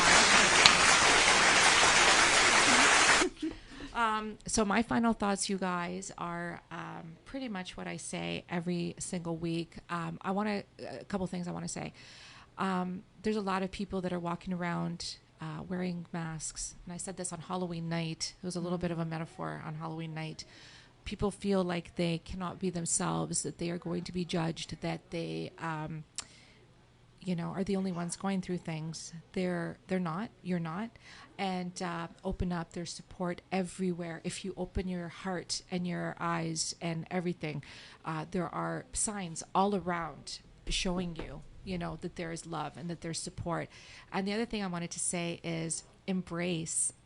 So my final thoughts, you guys, are pretty much what I say every single week. A couple things I want to say. There's a lot of people that are walking around wearing masks. And I said this on Halloween night. It was a little bit of a metaphor on Halloween night. People feel like they cannot be themselves, that they are going to be judged, that they, are the only ones going through things. They're not. You're not. And open up. There's support everywhere. If you open your heart and your eyes and everything, there are signs all around showing you, that there is love and that there's support. And the other thing I wanted to say is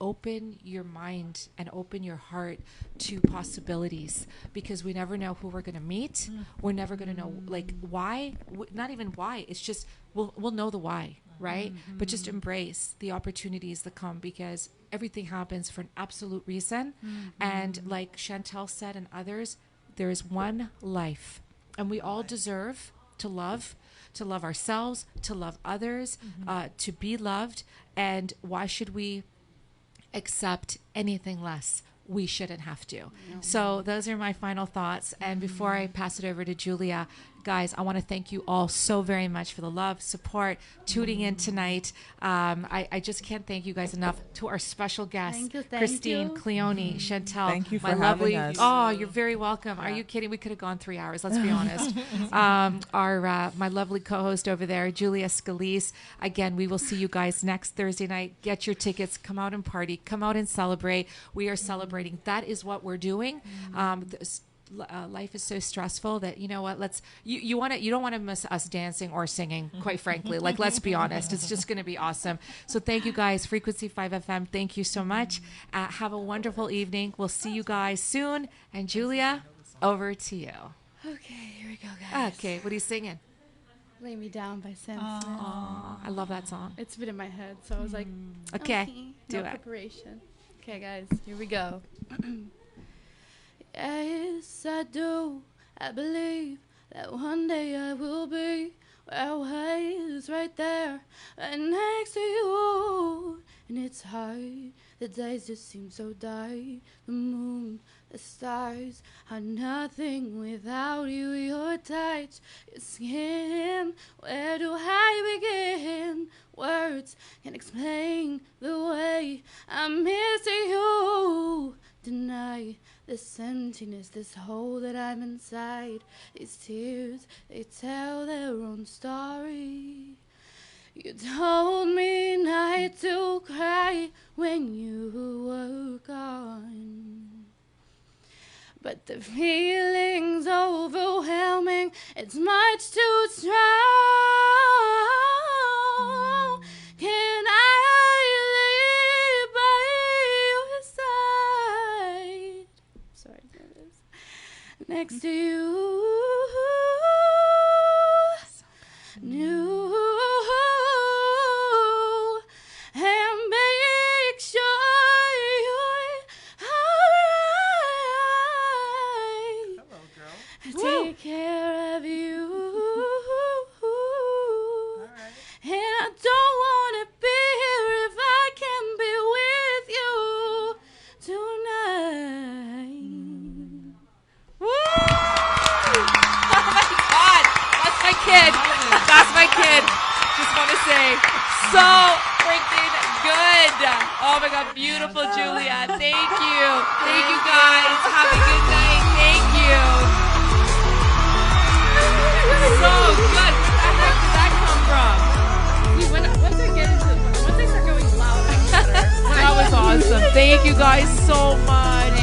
open your mind and open your heart to possibilities, because we never know who we're going to meet. We're never going to know, like, why, not even why. It's just, we'll know the why, right? But just embrace the opportunities that come, because everything happens for an absolute reason. And like Chantel said, and others, there is one life, and we all deserve to love ourselves, to love others, to be loved. And why should we accept anything less? We shouldn't have to. So those are my final thoughts. And before I pass it over to Julia, guys, I want to thank you all so very much for the love, support, tuning in tonight. I just can't thank you guys enough. To our special guests, Christine, Cleoni, Chantel. Thank you for my lovely, having us. Oh, you're very welcome. Are you kidding? We could have gone 3 hours, let's be honest. My lovely co-host over there, Julia Scalise. Again, we will see you guys next Thursday night. Get your tickets. Come out and party. Come out and celebrate. We are celebrating. That is what we're doing. Life is so stressful that, you know what, you don't want to miss us dancing or singing, quite frankly. Like, let's be honest, it's just going to be awesome. So thank you guys. Frequency 5 FM, thank you so much. Have a wonderful evening. We'll see you guys soon. And Julia, over to you. Okay, here we go, guys. Okay, what are you singing? Lay Me Down by Sam Smith. Oh, I love that song. It's been in my head, so I was like, Okay, do no it. preparation. Okay, guys, here we go. Yes, I do. I believe that one day I will be where I was, right there, right next to you. And it's hard. The days just seem so dark. The moon, the stars are nothing without you. Your touch, your skin. Where do I begin? Words can't explain the way I'm missing you tonight. This emptiness, this hole that I'm inside. These tears, they tell their own story. You told me not to cry when you were gone, but the feeling's overwhelming. It's much too strong. Can I live by your side? Sorry, there it is. Next to you. New. my kid. Just want to say, so freaking good. Oh my God, beautiful Julia. Thank you. Thank you guys. Have a good night. Thank you. So good. Where the heck did that come from? Once they start going louder. That was awesome. Thank you guys so much.